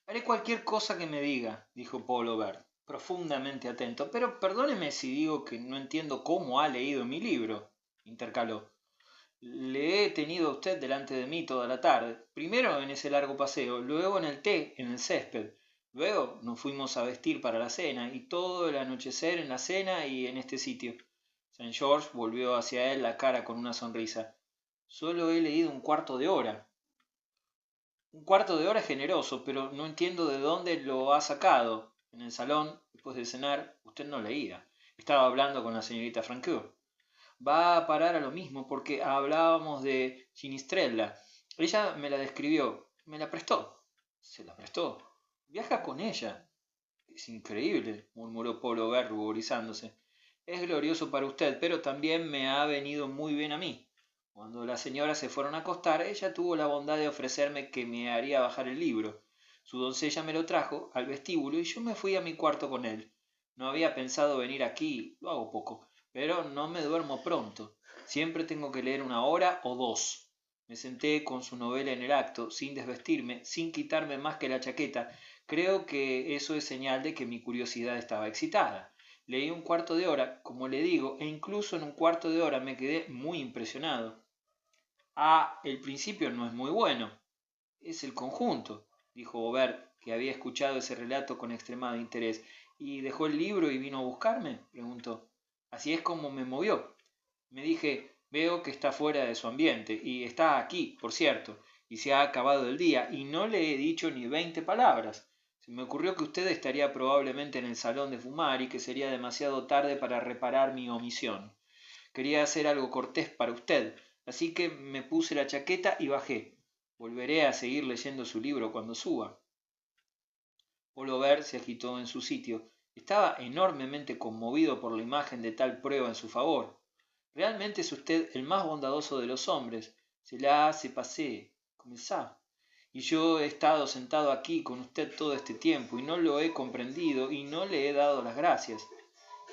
Haré cualquier cosa que me diga, dijo Paul Aubert, profundamente atento. Pero perdóneme si digo que no entiendo cómo ha leído mi libro, intercaló. Le he tenido a usted delante de mí toda la tarde, primero en ese largo paseo, luego en el té, en el césped, luego nos fuimos a vestir para la cena, y todo el anochecer en la cena y en este sitio. Saint George volvió hacia él la cara con una sonrisa. Solo he leído un cuarto de hora. Un cuarto de hora es generoso, pero no entiendo de dónde lo ha sacado. En el salón, después de cenar, usted no leía. Estaba hablando con la señorita Francoeur. Va a parar a lo mismo porque hablábamos de Ginistrella. Ella me la describió, me la prestó. Se la prestó. Viaja con ella. Es increíble, murmuró Polo Ver ruborizándose. Es glorioso para usted, pero también me ha venido muy bien a mí. Cuando las señoras se fueron a acostar, ella tuvo la bondad de ofrecerme que me haría bajar el libro. Su doncella me lo trajo al vestíbulo y yo me fui a mi cuarto con él. No había pensado venir aquí, lo hago poco, pero no me duermo pronto. Siempre tengo que leer una hora o dos. Me senté con su novela en el acto, sin desvestirme, sin quitarme más que la chaqueta. Creo que eso es señal de que mi curiosidad estaba excitada. Leí un cuarto de hora, como le digo, e incluso en un cuarto de hora me quedé muy impresionado. Ah, el principio no es muy bueno. Es el conjunto, dijo Aubert, que había escuchado ese relato con extremado interés. ¿Y dejó el libro y vino a buscarme? Preguntó. Así es como me movió. Me dije, veo que está fuera de su ambiente, y está aquí, por cierto, y se ha acabado el día, y no le he dicho ni 20 palabras. Se me ocurrió que usted estaría probablemente en el salón de fumar y que sería demasiado tarde para reparar mi omisión. Quería hacer algo cortés para usted, así que me puse la chaqueta y bajé. Volveré a seguir leyendo su libro cuando suba. Oliver se agitó en su sitio. Estaba enormemente conmovido por la imagen de tal prueba en su favor. Realmente es usted el más bondadoso de los hombres. Se la hace pasé, como ça. Y yo he estado sentado aquí con usted todo este tiempo y no lo he comprendido y no le he dado las gracias.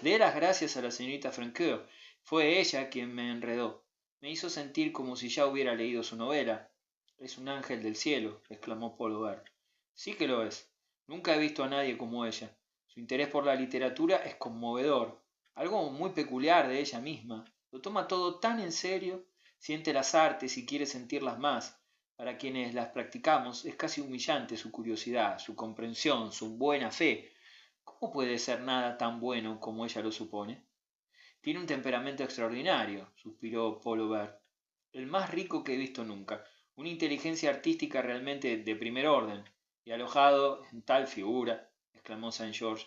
Dé las gracias a la señorita Francoeur. Fue ella quien me enredó. Me hizo sentir como si ya hubiera leído su novela. Es un ángel del cielo, exclamó Paul Aubert. Sí que lo es. Nunca he visto a nadie como ella. Su interés por la literatura es conmovedor. Algo muy peculiar de ella misma. Lo toma todo tan en serio. Siente las artes y quiere sentirlas más. Para quienes las practicamos es casi humillante su curiosidad, su comprensión, su buena fe. ¿Cómo puede ser nada tan bueno como ella lo supone? Tiene un temperamento extraordinario, suspiró Paul Aubert, el más rico que he visto nunca, una inteligencia artística realmente de primer orden, y alojado en tal figura, exclamó Saint George.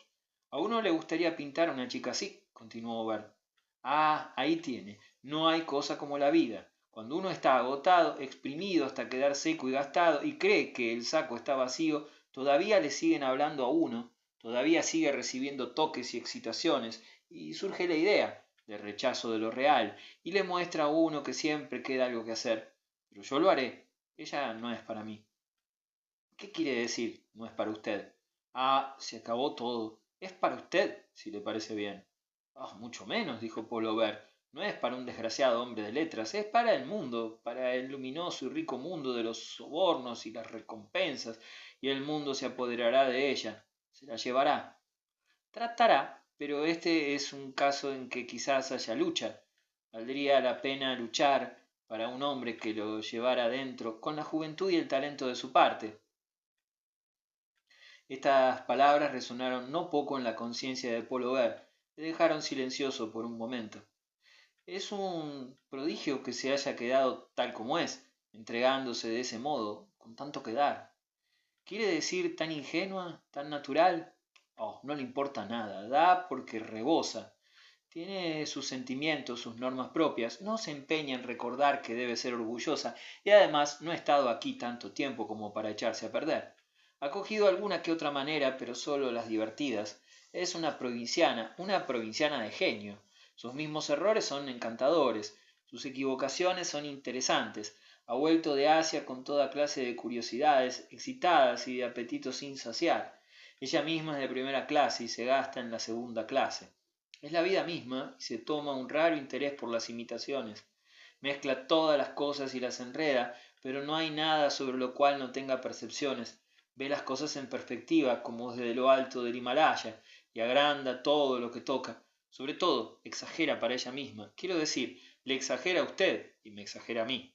A uno le gustaría pintar a una chica así, continuó Aubert. Ah, ahí tiene, no hay cosa como la vida. Cuando uno está agotado, exprimido hasta quedar seco y gastado, y cree que el saco está vacío, todavía le siguen hablando a uno, todavía sigue recibiendo toques y excitaciones, y surge la idea de rechazo de lo real, y le muestra a uno que siempre queda algo que hacer. Pero yo lo haré. Ella no es para mí. ¿Qué quiere decir? No es para usted. Ah, se acabó todo. Es para usted, si le parece bien. Ah, mucho menos, dijo Paul Aubert. No es para un desgraciado hombre de letras, es para el mundo, para el luminoso y rico mundo de los sobornos y las recompensas, y el mundo se apoderará de ella, se la llevará. Tratará, pero este es un caso en que quizás haya lucha. Valdría la pena luchar para un hombre que lo llevara dentro con la juventud y el talento de su parte. Estas palabras resonaron no poco en la conciencia de Paul Aubert, le dejaron silencioso por un momento. Es un prodigio que se haya quedado tal como es, entregándose de ese modo, con tanto que dar. ¿Quiere decir tan ingenua, tan natural? Oh, no le importa nada, da porque rebosa. Tiene sus sentimientos, sus normas propias, no se empeña en recordar que debe ser orgullosa y además no ha estado aquí tanto tiempo como para echarse a perder. Ha cogido alguna que otra manera, pero solo las divertidas. Es una provinciana de genio. Sus mismos errores son encantadores, sus equivocaciones son interesantes. Ha vuelto de Asia con toda clase de curiosidades excitadas y de apetitos sin saciar. Ella misma es de primera clase y se gasta en la segunda clase. Es la vida misma y se toma un raro interés por las imitaciones. Mezcla todas las cosas y las enreda, pero no hay nada sobre lo cual no tenga percepciones. Ve las cosas en perspectiva como desde lo alto del Himalaya y agranda todo lo que toca. Sobre todo, exagera para ella misma. Quiero decir, le exagera a usted y me exagera a mí.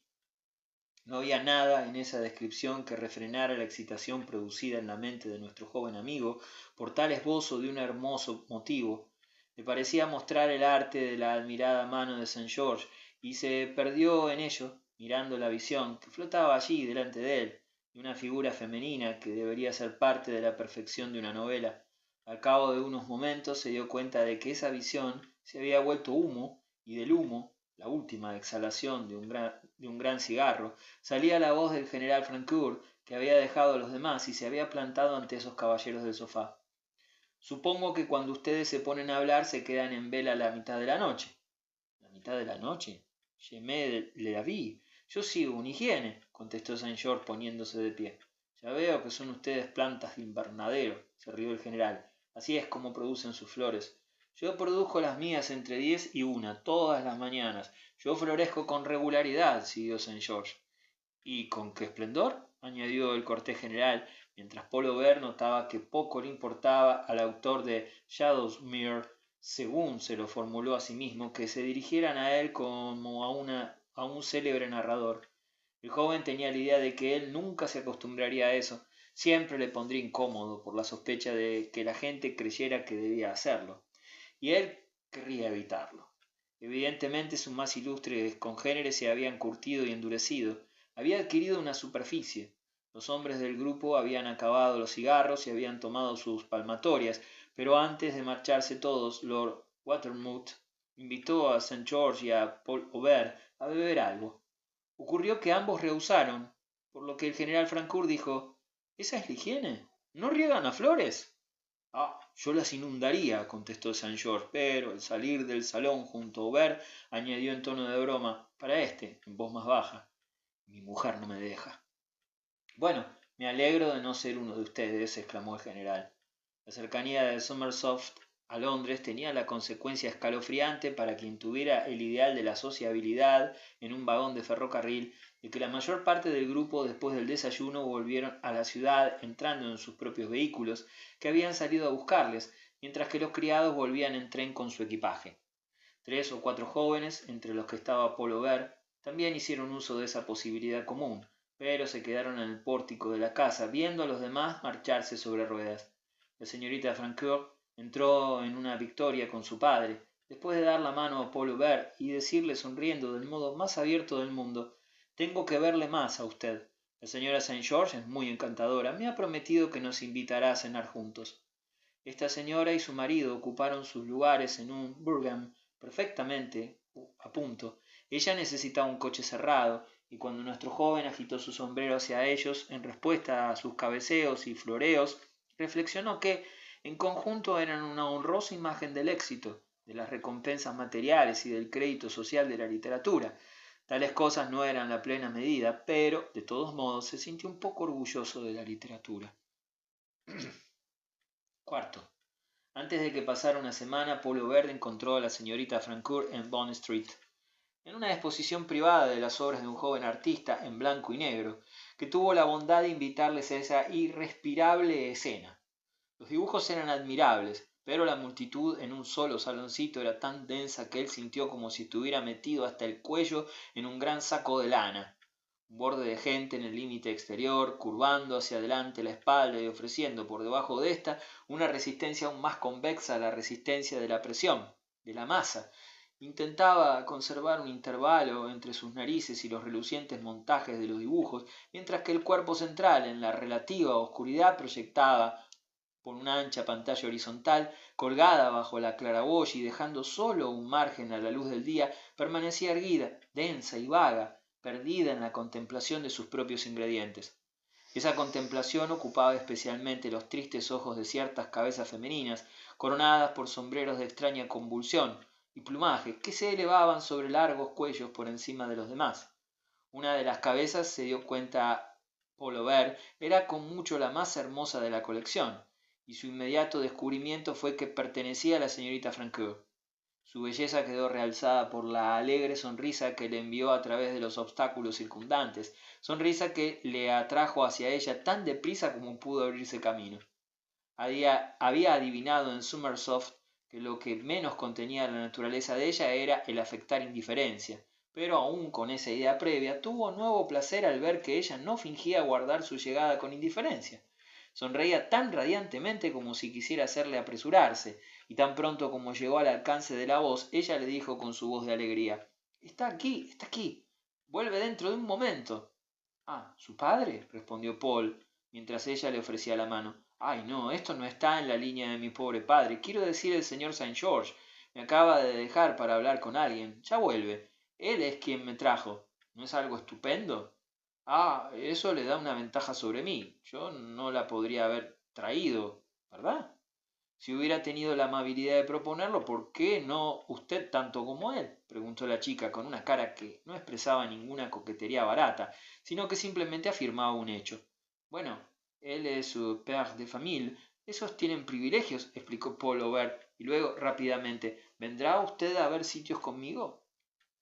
No había nada en esa descripción que refrenara la excitación producida en la mente de nuestro joven amigo por tal esbozo de un hermoso motivo. Le parecía mostrar el arte de la admirada mano de Saint George y se perdió en ello, mirando la visión que flotaba allí delante de él, de una figura femenina que debería ser parte de la perfección de una novela. Al cabo de unos momentos se dio cuenta de que esa visión se había vuelto humo, y del humo, la última exhalación de un gran cigarro, salía la voz del general Francoeur, que había dejado a los demás y se había plantado ante esos caballeros del sofá. Supongo que cuando ustedes se ponen a hablar se quedan en vela la mitad de la noche. ¿La mitad de la noche? Jamais de la vie. Yo sigo una higiene, contestó Saint George poniéndose de pie. Ya veo que son ustedes plantas de invernadero, se rió el general. Así es como producen sus flores. Yo produzco las mías entre 10 y 1, todas las mañanas. Yo florezco con regularidad, siguió Saint George. ¿Y con qué esplendor? Añadió el cortés general, mientras Paul Aubert notaba que poco le importaba al autor de Shadowsmere, según se lo formuló a sí mismo, que se dirigieran a él como a un célebre narrador. El joven tenía la idea de que él nunca se acostumbraría a eso, siempre le pondría incómodo por la sospecha de que la gente creyera que debía hacerlo, y él querría evitarlo. Evidentemente sus más ilustres congéneres se habían curtido y endurecido, había adquirido una superficie. Los hombres del grupo habían acabado los cigarros y habían tomado sus palmatorias, pero antes de marcharse todos, Lord Watermouth invitó a St. George y a Paul Aubert a beber algo. Ocurrió que ambos rehusaron, por lo que el general Francoeur dijo: ¿Esa es la higiene? ¿No riegan las flores? Ah, yo las inundaría, contestó Saint George, pero al salir del salón junto a Aubert añadió en tono de broma, para éste, en voz más baja: mi mujer no me deja. Bueno, me alegro de no ser uno de ustedes, exclamó el general. La cercanía de Summersoft a Londres tenía la consecuencia escalofriante para quien tuviera el ideal de la sociabilidad en un vagón de ferrocarril, de que la mayor parte del grupo después del desayuno volvieron a la ciudad entrando en sus propios vehículos, que habían salido a buscarles, mientras que los criados volvían en tren con su equipaje. 3 o 4 jóvenes, entre los que estaba Paul Aubert, también hicieron uso de esa posibilidad común, pero se quedaron en el pórtico de la casa, viendo a los demás marcharse sobre ruedas. La señorita Francoeur entró en una victoria con su padre, después de dar la mano a Paul Aubert y decirle sonriendo del modo más abierto del mundo: tengo que verle más a usted. La señora Saint George es muy encantadora, me ha prometido que nos invitará a cenar juntos. Esta señora y su marido ocuparon sus lugares en un brougham perfectamente a punto. Ella necesitaba un coche cerrado, y cuando nuestro joven agitó su sombrero hacia ellos en respuesta a sus cabeceos y floreos, reflexionó que en conjunto eran una honrosa imagen del éxito, de las recompensas materiales y del crédito social de la literatura. Tales cosas no eran la plena medida, pero, de todos modos, se sintió un poco orgulloso de la literatura. Cuarto. Antes de que pasara una semana, Paul Aubert encontró a la señorita Francoeur en Bond Street, en una exposición privada de las obras de un joven artista en blanco y negro, que tuvo la bondad de invitarles a esa irrespirable escena. Los dibujos eran admirables, pero la multitud en un solo saloncito era tan densa que él sintió como si estuviera metido hasta el cuello en un gran saco de lana. Un borde de gente en el límite exterior, curvando hacia adelante la espalda y ofreciendo por debajo de ésta una resistencia aún más convexa a la resistencia de la presión, de la masa. Intentaba conservar un intervalo entre sus narices y los relucientes montajes de los dibujos, mientras que el cuerpo central, en la relativa oscuridad, proyectaba por una ancha pantalla horizontal, colgada bajo la claraboya y dejando solo un margen a la luz del día, permanecía erguida, densa y vaga, perdida en la contemplación de sus propios ingredientes. Esa contemplación ocupaba especialmente los tristes ojos de ciertas cabezas femeninas, coronadas por sombreros de extraña convulsión y plumaje, que se elevaban sobre largos cuellos por encima de los demás. Una de las cabezas, se dio cuenta Paul Aubert, era con mucho la más hermosa de la colección, y su inmediato descubrimiento fue que pertenecía a la señorita Francoeur. Su belleza quedó realzada por la alegre sonrisa que le envió a través de los obstáculos circundantes, sonrisa que le atrajo hacia ella tan deprisa como pudo abrirse camino. Había adivinado en Summersoft que lo que menos contenía la naturaleza de ella era el afectar indiferencia, pero aun con esa idea previa tuvo nuevo placer al ver que ella no fingía guardar su llegada con indiferencia. Sonreía tan radiantemente como si quisiera hacerle apresurarse, y tan pronto como llegó al alcance de la voz, ella le dijo con su voz de alegría: está aquí, vuelve dentro de un momento. Ah, ¿su padre? Respondió Paul, mientras ella le ofrecía la mano. Ay, no, esto no está en la línea de mi pobre padre. Quiero decir el señor Saint George. Me acaba de dejar para hablar con alguien. Ya vuelve. Él es quien me trajo. ¿No es algo estupendo? Ah, eso le da una ventaja sobre mí. Yo no la podría haber traído, ¿verdad? Si hubiera tenido la amabilidad de proponerlo, ¿por qué no usted tanto como él? Preguntó la chica con una cara que no expresaba ninguna coquetería barata, sino que simplemente afirmaba un hecho. Bueno, él es su père de famille. Esos tienen privilegios, explicó Paul Aubert, y luego rápidamente: ¿vendrá usted a ver sitios conmigo?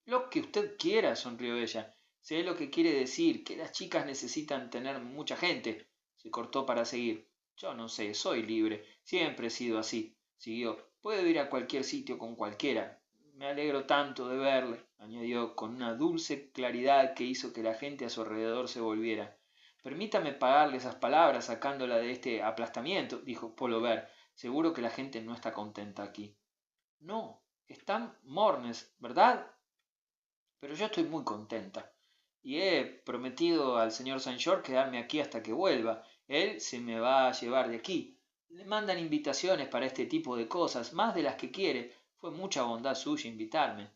Lo que usted quiera, sonrió ella. Sé lo que quiere decir, que las chicas necesitan tener mucha gente. Se cortó para seguir. Yo no sé, soy libre. Siempre he sido así. Siguió. Puedo ir a cualquier sitio con cualquiera. Me alegro tanto de verle, añadió con una dulce claridad que hizo que la gente a su alrededor se volviera. Permítame pagarle esas palabras sacándola de este aplastamiento, dijo Paul Aubert. Seguro que la gente no está contenta aquí. No, están mornes, ¿verdad? Pero yo estoy muy contenta. Y he prometido al señor Saint George quedarme aquí hasta que vuelva. Él se me va a llevar de aquí. Le mandan invitaciones para este tipo de cosas, más de las que quiere. Fue mucha bondad suya invitarme.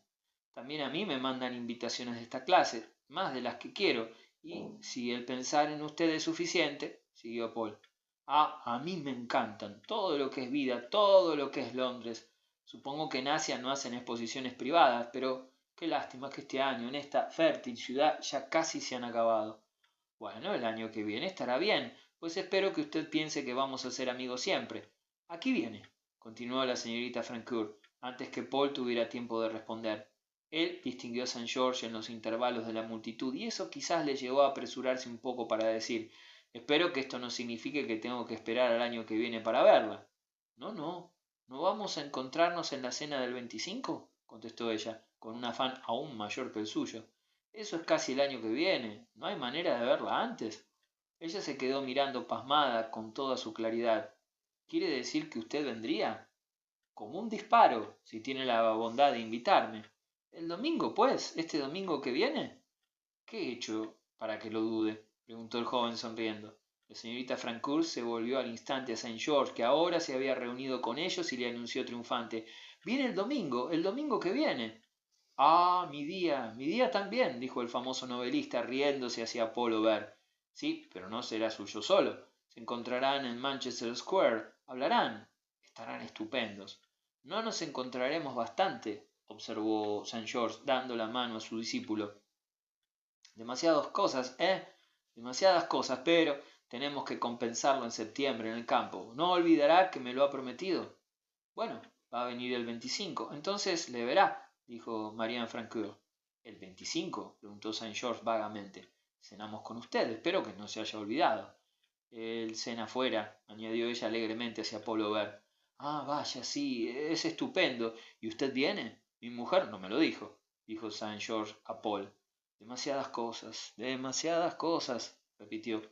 También a mí me mandan invitaciones de esta clase, más de las que quiero. Y si el pensar en usted es suficiente, siguió Paul. Ah, a mí me encantan. Todo lo que es vida, todo lo que es Londres. Supongo que en Asia no hacen exposiciones privadas, pero qué lástima que este año, en esta fértil ciudad, ya casi se han acabado. Bueno, el año que viene estará bien, pues espero que usted piense que vamos a ser amigos siempre. Aquí viene, continuó la señorita Francoeur, antes que Paul tuviera tiempo de responder. Él distinguió a Saint George en los intervalos de la multitud, y eso quizás le llevó a apresurarse un poco para decir: espero que esto no signifique que tengo que esperar al año que viene para verla. No, no. ¿No vamos a encontrarnos en la cena del 25? Contestó ella, con un afán aún mayor que el suyo. Eso es casi el año que viene. ¿No hay manera de verla antes? Ella se quedó mirando pasmada con toda su claridad. ¿Quiere decir que usted vendría? Como un disparo, si tiene la bondad de invitarme. ¿El domingo, pues? ¿Este domingo que viene? ¿Qué he hecho para que lo dude? Preguntó el joven sonriendo. La señorita Francoeur se volvió al instante a Saint George, que ahora se había reunido con ellos, y le anunció triunfante: viene el domingo que viene. Ah, mi día también, dijo el famoso novelista, riéndose hacia Paul Aubert. Sí, pero no será suyo solo. Se encontrarán en Manchester Square, hablarán, estarán estupendos. No nos encontraremos bastante, observó Saint George, dando la mano a su discípulo. Demasiadas cosas, ¿eh? Demasiadas cosas, pero tenemos que compensarlo en septiembre en el campo. No olvidará que me lo ha prometido. Bueno, va a venir el 25, entonces le verá, dijo Marianne Francoeur. ¿El 25? Preguntó Saint George vagamente. Cenamos con usted, espero que no se haya olvidado. Él cena fuera, añadió ella alegremente hacia Paul Aubert. Ah, vaya, sí, es estupendo. ¿Y usted viene? Mi mujer no me lo dijo Saint George a Paul. Demasiadas cosas, repitió.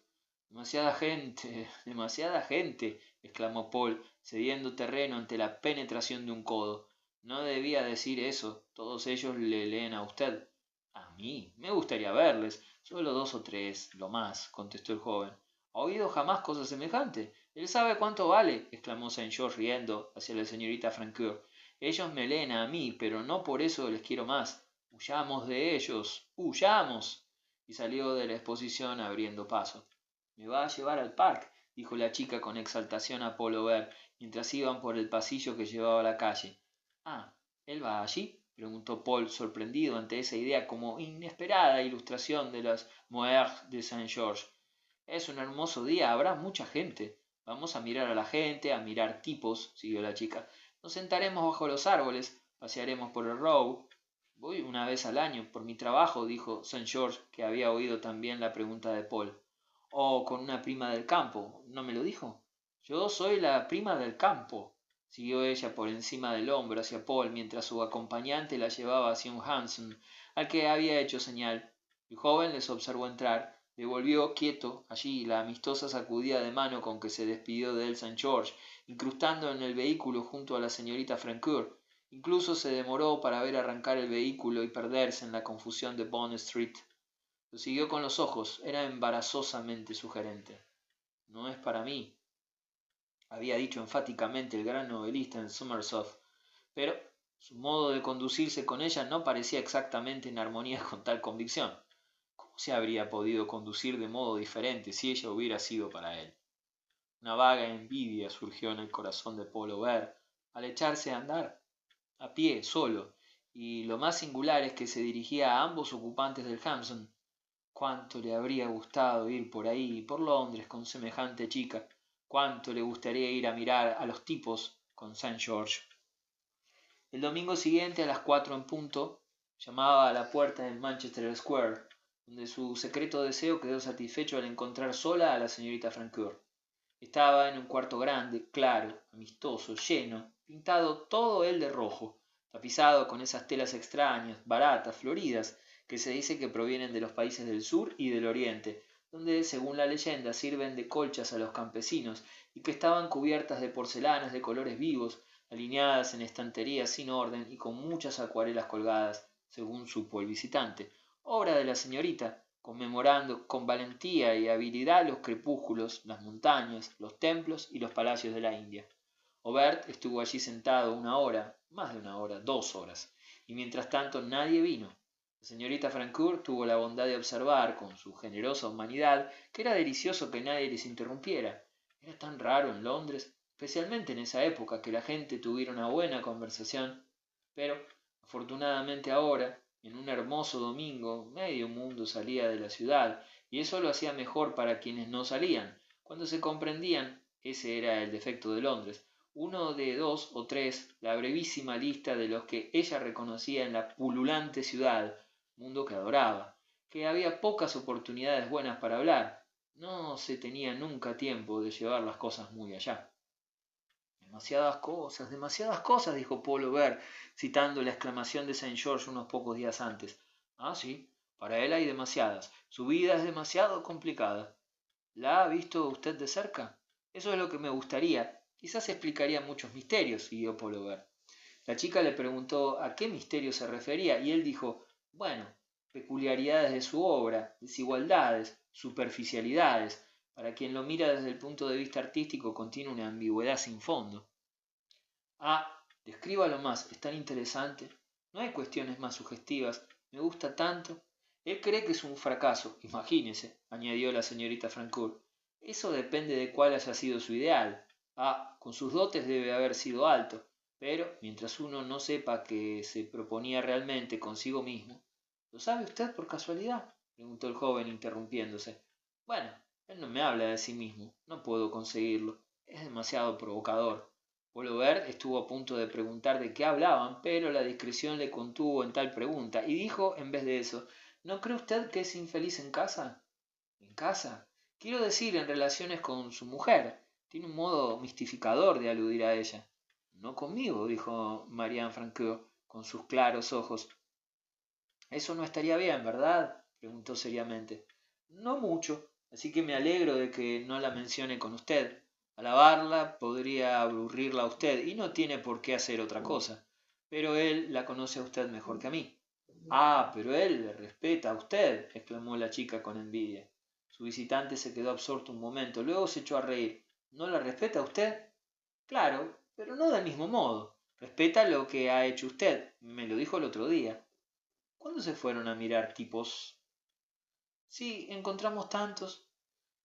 Demasiada gente, exclamó Paul, cediendo terreno ante la penetración de un codo. No debía decir eso. Todos ellos le leen a usted. A mí. Me gustaría verles. Solo 2 o 3, lo más, contestó el joven. ¿Ha oído jamás cosa semejante? Él sabe cuánto vale, exclamó Saint George riendo hacia la señorita Francoeur. Ellos me leen a mí, pero no por eso les quiero más. Huyamos de ellos, huyamos. Y salió de la exposición abriendo paso. Me va a llevar al parque, dijo la chica con exaltación a Paul Aubert, mientras iban por el pasillo que llevaba a la calle. Ah, ¿él va allí? Preguntó Paul, sorprendido ante esa idea como inesperada ilustración de las Moeurs de Saint George. Es un hermoso día, habrá mucha gente. Vamos a mirar a la gente, a mirar tipos, siguió la chica. Nos sentaremos bajo los árboles. pasearemos por el Row. Voy una vez al año, por mi trabajo, dijo St. George, que había oído también la pregunta de Paul. O con una prima del campo, ¿no me lo dijo? Yo soy la prima del campo, siguió ella por encima del hombro hacia Paul, mientras su acompañante la llevaba hacia un hansom al que había hecho señal. El joven les observó entrar, devolvió quieto allí la amistosa sacudida de mano con que se despidió de él St. George, incrustando en el vehículo junto a la señorita Francoeur. Incluso se demoró para ver arrancar el vehículo y perderse en la confusión de Bond Street. Lo siguió con los ojos, era embarazosamente sugerente. No es para mí, había dicho enfáticamente el gran novelista en Summersoft, pero su modo de conducirse con ella no parecía exactamente en armonía con tal convicción. ¿Cómo se habría podido conducir de modo diferente si ella hubiera sido para él? Una vaga envidia surgió en el corazón de Paul Aubert al echarse a andar, a pie, solo, y lo más singular es que se dirigía a ambos ocupantes del hansom. Cuánto le habría gustado ir por ahí, por Londres, con semejante chica. Cuánto le gustaría ir a mirar a los tipos con St. George. El domingo siguiente, a las 4 en punto, llamaba a la puerta de Manchester Square, donde su secreto deseo quedó satisfecho al encontrar sola a la señorita Francoeur. Estaba en un cuarto grande, claro, amistoso, lleno, pintado todo él de rojo, tapizado con esas telas extrañas, baratas, floridas, que se dice que provienen de los países del sur y del oriente, donde, según la leyenda, sirven de colchas a los campesinos, y que estaban cubiertas de porcelanas de colores vivos, alineadas en estanterías sin orden y con muchas acuarelas colgadas, según supo el visitante, obra de la señorita, conmemorando con valentía y habilidad los crepúsculos, las montañas, los templos y los palacios de la India. Aubert estuvo allí sentado una hora, más de una hora, 2 horas, y mientras tanto nadie vino. La señorita Francoeur tuvo la bondad de observar, con su generosa humanidad, que era delicioso que nadie les interrumpiera. Era tan raro en Londres, especialmente en esa época, que la gente tuviera una buena conversación, pero, afortunadamente ahora, en un hermoso domingo, medio mundo salía de la ciudad, y eso lo hacía mejor para quienes no salían. Cuando se comprendían, ese era el defecto de Londres, uno de 2 o 3, la brevísima lista de los que ella reconocía en la pululante ciudad, mundo que adoraba, que había pocas oportunidades buenas para hablar, no se tenía nunca tiempo de llevar las cosas muy allá. Demasiadas cosas, dijo Paul Aubert, citando la exclamación de Saint George unos pocos días antes. Ah, sí, para él hay demasiadas. Su vida es demasiado complicada. ¿La ha visto usted de cerca? Eso es lo que me gustaría. Quizás explicaría muchos misterios, siguió Paul Aubert. La chica le preguntó a qué misterio se refería y él dijo, bueno, peculiaridades de su obra, desigualdades, superficialidades. Para quien lo mira desde el punto de vista artístico contiene una ambigüedad sin fondo. Ah, descríbalo más, es tan interesante. No hay cuestiones más sugestivas. Me gusta tanto. Él cree que es un fracaso, imagínese, añadió la señorita Francoeur. Eso depende de cuál haya sido su ideal. Ah, con sus dotes debe haber sido alto, pero mientras uno no sepa qué se proponía realmente consigo mismo. ¿Lo sabe usted por casualidad? Preguntó el joven interrumpiéndose. Bueno, él no me habla de sí mismo, no puedo conseguirlo. Es demasiado provocador. Paul Aubert estuvo a punto de preguntar de qué hablaban, pero la discreción le contuvo en tal pregunta, y dijo, en vez de eso, ¿no cree usted que es infeliz en casa? ¿En casa? Quiero decir, en relaciones con su mujer. Tiene un modo mistificador de aludir a ella. No conmigo, dijo Marianne Francoeur, con sus claros ojos. Eso no estaría bien, ¿verdad? Preguntó seriamente. No mucho, así que me alegro de que no la mencione con usted. Alabarla podría aburrirla a usted y no tiene por qué hacer otra cosa. Pero él la conoce a usted mejor que a mí. Ah, pero él le respeta a usted, exclamó la chica con envidia. Su visitante se quedó absorto un momento, luego se echó a reír. ¿No la respeta a usted? Claro, pero no del mismo modo. Respeta lo que ha hecho usted. Me lo dijo el otro día. ¿Cuándo se fueron a mirar tipos? Sí, encontramos tantos.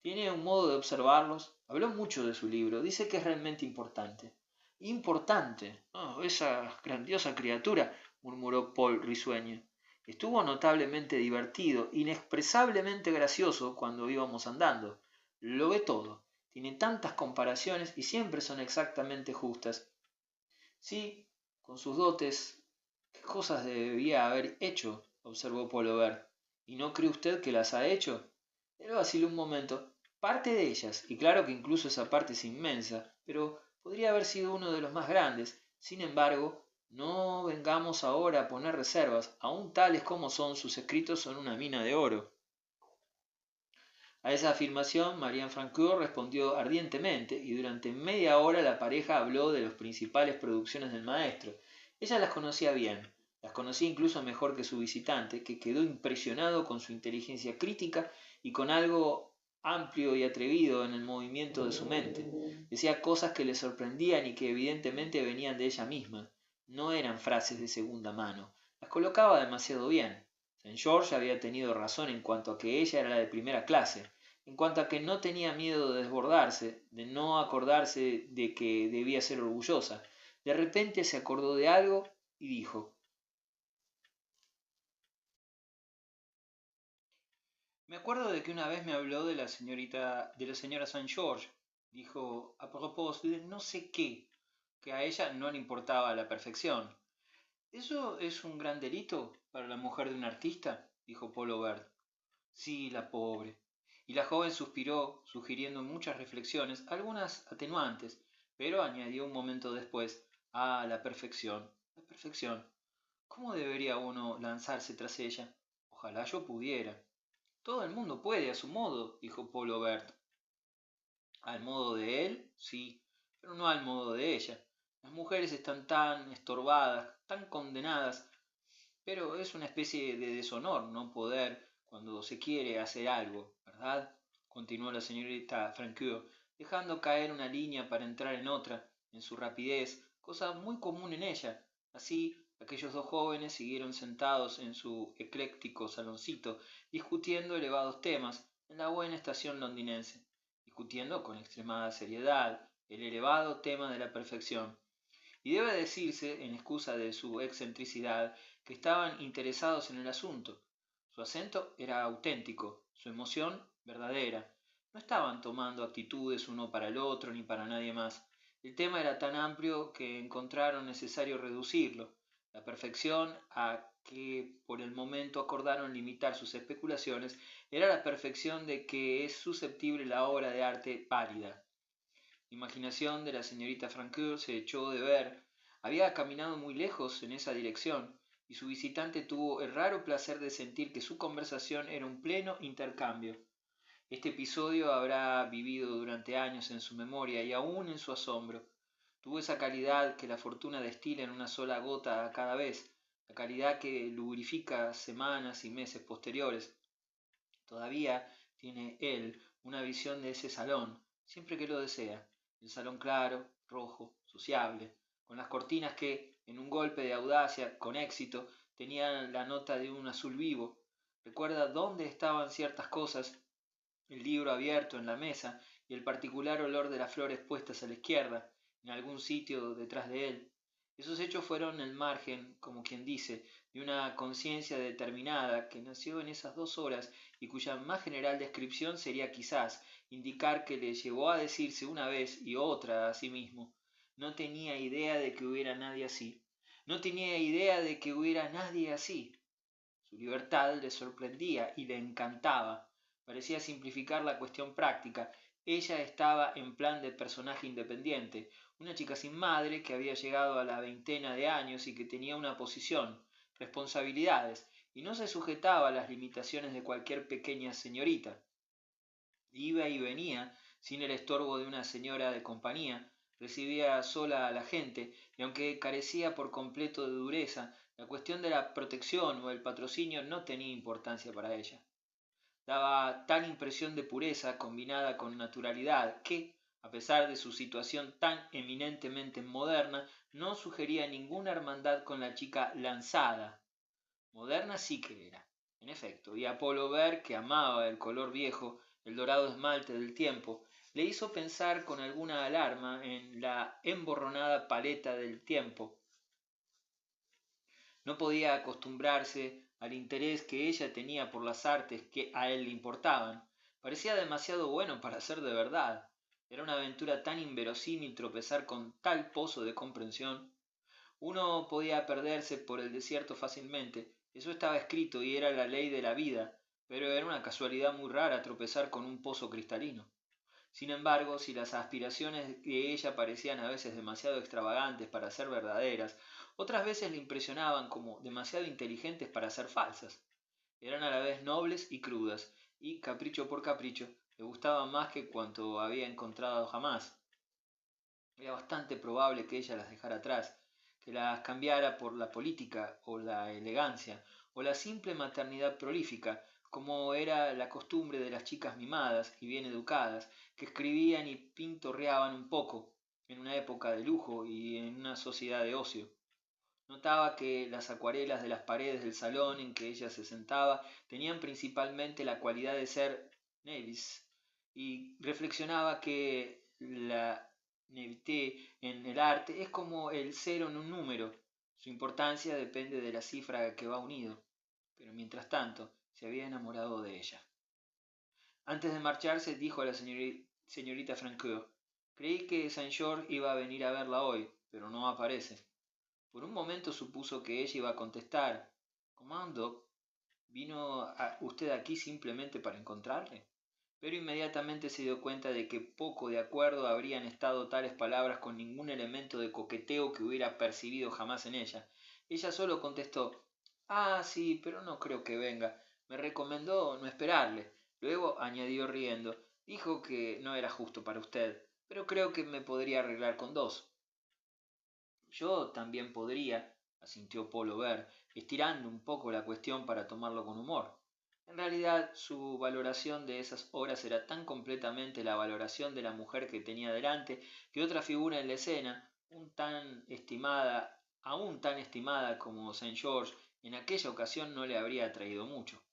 Tiene un modo de observarlos. Habló mucho de su libro. Dice que es realmente importante. Importante. Oh, esa grandiosa criatura, murmuró Paul risueño. Estuvo notablemente divertido, inexpresablemente gracioso cuando íbamos andando. Lo ve todo. Tiene tantas comparaciones y siempre son exactamente justas. Sí, con sus dotes ¿Qué cosas debía haber hecho? Observó Polover. ¿Y no cree usted que las ha hecho? Él vaciló un momento. Parte de ellas, y claro que incluso esa parte es inmensa, pero podría haber sido uno de los más grandes. Sin embargo, no vengamos ahora a poner reservas, aun tales como son sus escritos son una mina de oro. A esa afirmación, Marianne Francoeur respondió ardientemente, y durante media hora la pareja habló de las principales producciones del maestro. Ella las conocía bien, las conocía incluso mejor que su visitante, que quedó impresionado con su inteligencia crítica y con algo amplio y atrevido en el movimiento de su mente. Decía cosas que le sorprendían y que evidentemente venían de ella misma. No eran frases de segunda mano. Las colocaba demasiado bien. Saint George había tenido razón en cuanto a que ella era la de primera clase, en cuanto a que no tenía miedo de desbordarse, de no acordarse de que debía ser orgullosa. De repente se acordó de algo y dijo: Me acuerdo de que una vez me habló de la señora St. George. Dijo a propósito de no sé qué, que a ella no le importaba la perfección. ¿Eso es un gran delito para la mujer de un artista? Dijo Polo Verde. Sí, la pobre. Y la joven suspiró, sugiriendo muchas reflexiones, algunas atenuantes, pero añadió un momento después: Ah, la perfección, la perfección. ¿Cómo debería uno lanzarse tras ella? Ojalá yo pudiera. Todo el mundo puede a su modo, dijo Paul Aubert. Al modo de él, sí, pero no al modo de ella. Las mujeres están tan estorbadas, tan condenadas, pero es una especie de deshonor no poder cuando se quiere hacer algo, ¿verdad? Continuó la señorita Francoeur, dejando caer una línea para entrar en otra, en su rapidez, cosa muy común en ella. Así, aquellos dos jóvenes siguieron sentados en su ecléctico saloncito, discutiendo elevados temas en la buena estación londinense, discutiendo con extremada seriedad el elevado tema de la perfección. Y debe decirse, en excusa de su excentricidad, que estaban interesados en el asunto. Su acento era auténtico, su emoción verdadera. No estaban tomando actitudes uno para el otro ni para nadie más. El tema era tan amplio que encontraron necesario reducirlo. La perfección a que por el momento acordaron limitar sus especulaciones era la perfección de que es susceptible la obra de arte pálida. La imaginación de la señorita Francoeur se echó de ver. Había caminado muy lejos en esa dirección, y su visitante tuvo el raro placer de sentir que su conversación era un pleno intercambio. Este episodio habrá vivido durante años en su memoria y aún en su asombro. Tuvo esa calidad que la fortuna destila en una sola gota a cada vez, la calidad que lubrifica semanas y meses posteriores. Todavía tiene él una visión de ese salón, siempre que lo desea, el salón claro, rojo, sociable, con las cortinas que, en un golpe de audacia, con éxito, tenían la nota de un azul vivo. Recuerda dónde estaban ciertas cosas, el libro abierto en la mesa y el particular olor de las flores puestas a la izquierda, en algún sitio detrás de él. Esos hechos fueron el margen, como quien dice, de una conciencia determinada que nació en esas 2 horas y cuya más general descripción sería quizás indicar que le llevó a decirse una vez y otra a sí mismo: no tenía idea de que hubiera nadie así. No tenía idea de que hubiera nadie así. Su libertad le sorprendía y le encantaba. Parecía simplificar la cuestión práctica. Ella estaba en plan de personaje independiente, una chica sin madre que había llegado a la veintena de años y que tenía una posición, responsabilidades, y no se sujetaba a las limitaciones de cualquier pequeña señorita. Iba y venía sin el estorbo de una señora de compañía, recibía sola a la gente, y aunque carecía por completo de dureza, la cuestión de la protección o el patrocinio no tenía importancia para ella. Daba tal impresión de pureza combinada con naturalidad que, a pesar de su situación tan eminentemente moderna, no sugería ninguna hermandad con la chica lanzada. Moderna sí que era, en efecto, y Apolo ver que amaba el color viejo, el dorado esmalte del tiempo, le hizo pensar con alguna alarma en la emborronada paleta del tiempo. No podía acostumbrarse al interés que ella tenía por las artes que a él le importaban. Parecía demasiado bueno para ser de verdad. Era una aventura tan inverosímil tropezar con tal pozo de comprensión. Uno podía perderse por el desierto fácilmente, eso estaba escrito y era la ley de la vida, pero era una casualidad muy rara tropezar con un pozo cristalino. Sin embargo, si las aspiraciones de ella parecían a veces demasiado extravagantes para ser verdaderas, otras veces le impresionaban como demasiado inteligentes para ser falsas. Eran a la vez nobles y crudas, y, capricho por capricho, le gustaban más que cuanto había encontrado jamás. Era bastante probable que ella las dejara atrás, que las cambiara por la política o la elegancia o la simple maternidad prolífica, como era la costumbre de las chicas mimadas y bien educadas, que escribían y pintorreaban un poco, en una época de lujo y en una sociedad de ocio. Notaba que las acuarelas de las paredes del salón en que ella se sentaba tenían principalmente la cualidad de ser naïves, y reflexionaba que la naivete en el arte es como el cero en un número, su importancia depende de la cifra que va unido, pero mientras tanto se había enamorado de ella. Antes de marcharse dijo a la señorita Francoeur: «Creí que Saint George iba a venir a verla hoy, pero no aparece». Por un momento supuso que ella iba a contestar: «Comando, ¿vino usted aquí simplemente para encontrarle?». Pero inmediatamente se dio cuenta de que poco de acuerdo habrían estado tales palabras con ningún elemento de coqueteo que hubiera percibido jamás en ella. Ella solo contestó: «Ah, sí, pero no creo que venga. Me recomendó no esperarle». Luego añadió riendo: «Dijo que no era justo para usted, pero creo que me podría arreglar con dos». «Yo también podría», asintió Paul Aubert, estirando un poco la cuestión para tomarlo con humor. En realidad, su valoración de esas obras era tan completamente la valoración de la mujer que tenía delante, que otra figura en la escena, aún tan estimada como Saint George, en aquella ocasión no le habría atraído mucho.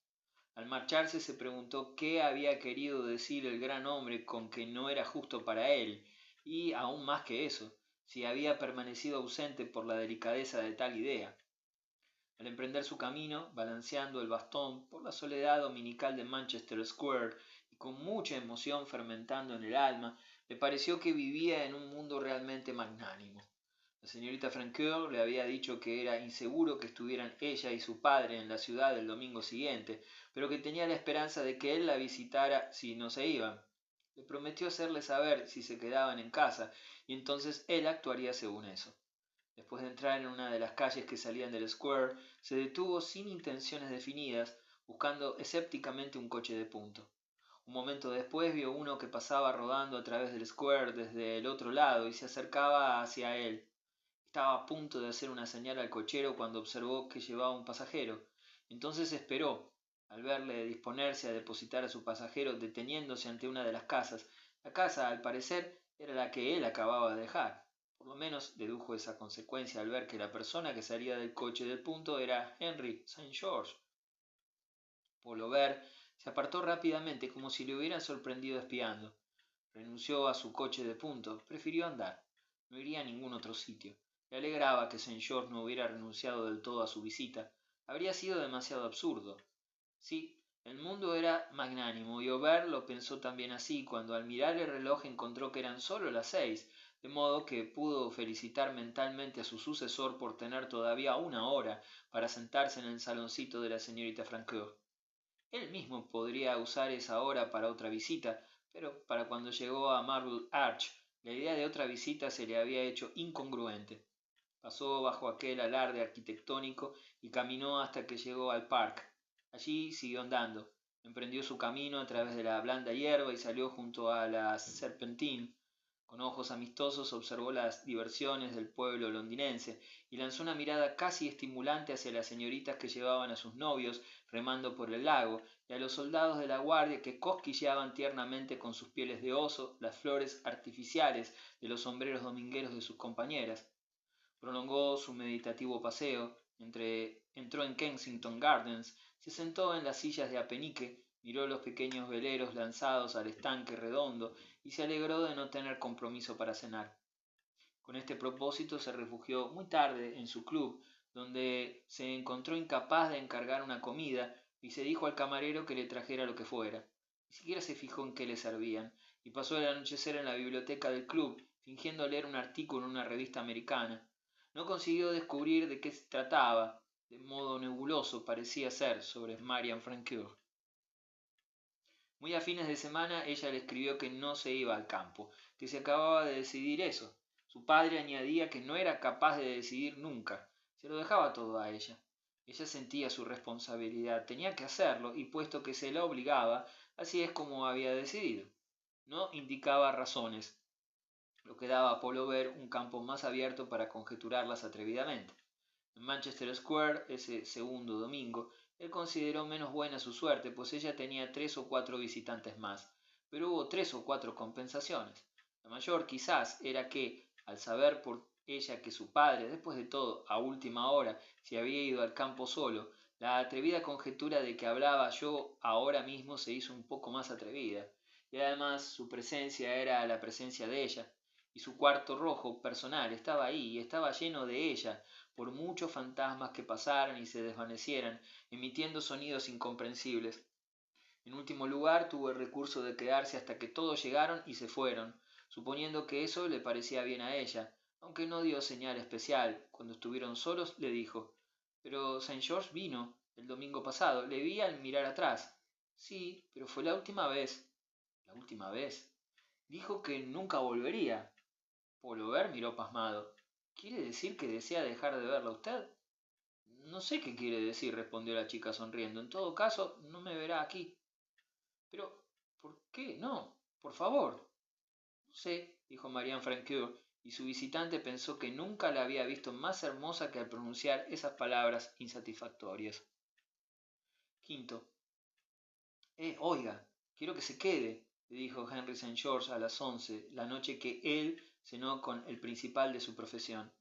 Al marcharse se preguntó qué había querido decir el gran hombre con que no era justo para él, y aún más que eso, si había permanecido ausente por la delicadeza de tal idea. Al emprender su camino, balanceando el bastón por la soledad dominical de Manchester Square y con mucha emoción fermentando en el alma, le pareció que vivía en un mundo realmente magnánimo. La señorita Francoeur le había dicho que era inseguro que estuvieran ella y su padre en la ciudad el domingo siguiente, pero que tenía la esperanza de que él la visitara si no se iban. Le prometió hacerle saber si se quedaban en casa, y entonces él actuaría según eso. Después de entrar en una de las calles que salían del Square, se detuvo sin intenciones definidas, buscando escépticamente un coche de punto. Un momento después vio uno que pasaba rodando a través del Square desde el otro lado y se acercaba hacia él. Estaba a punto de hacer una señal al cochero cuando observó que llevaba un pasajero. Entonces esperó, al verle disponerse a depositar a su pasajero deteniéndose ante una de las casas. La casa, al parecer, era la que él acababa de dejar. Por lo menos dedujo esa consecuencia al ver que la persona que salía del coche del punto era Henry St. George. Paul Aubert se apartó rápidamente como si le hubieran sorprendido espiando. Renunció a su coche de punto, prefirió andar. No iría a ningún otro sitio. Le alegraba que St. George no hubiera renunciado del todo a su visita. Habría sido demasiado absurdo. Sí, el mundo era magnánimo y Aubert lo pensó también así cuando al mirar el reloj encontró que eran solo las 6, de modo que pudo felicitar mentalmente a su sucesor por tener todavía una hora para sentarse en el saloncito de la señorita Francoeur. Él mismo podría usar esa hora para otra visita, pero para cuando llegó a Marble Arch, la idea de otra visita se le había hecho incongruente. Pasó bajo aquel alarde arquitectónico y caminó hasta que llegó al parque. Allí siguió andando, emprendió su camino a través de la blanda hierba y salió junto a la Serpentine. Con ojos amistosos observó las diversiones del pueblo londinense y lanzó una mirada casi estimulante hacia las señoritas que llevaban a sus novios remando por el lago y a los soldados de la guardia que cosquilleaban tiernamente con sus pieles de oso las flores artificiales de los sombreros domingueros de sus compañeras. Prolongó su meditativo paseo, entró en Kensington Gardens, se sentó en las sillas de apenique, miró los pequeños veleros lanzados al estanque redondo y se alegró de no tener compromiso para cenar. Con este propósito se refugió muy tarde en su club, donde se encontró incapaz de encargar una comida y se dijo al camarero que le trajera lo que fuera. Ni siquiera se fijó en qué le servían, y pasó el anochecer en la biblioteca del club, fingiendo leer un artículo en una revista americana. No consiguió descubrir de qué se trataba, de modo nebuloso parecía ser sobre Marian Francoeur. Muy a fines de semana ella le escribió que no se iba al campo, que se acababa de decidir eso. Su padre añadía que no era capaz de decidir nunca, se lo dejaba todo a ella. Ella sentía su responsabilidad, tenía que hacerlo, y puesto que se la obligaba, así es como había decidido. No indicaba razones, lo que daba a Pullover un campo más abierto para conjeturarlas atrevidamente. En Manchester Square, ese segundo domingo, él consideró menos buena su suerte, pues ella tenía 3 o 4 visitantes más, pero hubo 3 o 4 compensaciones. La mayor, quizás, era que, al saber por ella que su padre, después de todo, a última hora, se había ido al campo solo, la atrevida conjetura de que hablaba yo ahora mismo se hizo un poco más atrevida, y además su presencia era la presencia de ella, y su cuarto rojo personal estaba ahí y estaba lleno de ella, por muchos fantasmas que pasaran y se desvanecieran, emitiendo sonidos incomprensibles. En último lugar, tuvo el recurso de quedarse hasta que todos llegaron y se fueron, suponiendo que eso le parecía bien a ella, aunque no dio señal especial. Cuando estuvieron solos, le dijo: «Pero Saint George vino el domingo pasado, le vi al mirar atrás». «Sí, pero fue la última vez». «¿La última vez?» «Dijo que nunca volvería». Pullover miró pasmado. «¿Quiere decir que desea dejar de verla a usted?» «No sé qué quiere decir», respondió la chica sonriendo. «En todo caso, no me verá aquí». «Pero, ¿por qué? No, por favor». «No sé», dijo Marianne Francoeur, y su visitante pensó que nunca la había visto más hermosa que al pronunciar esas palabras insatisfactorias. Quinto. Oiga, quiero que se quede», le dijo Henry St. George a las 11, la noche que él cenó con el principal de su profesión.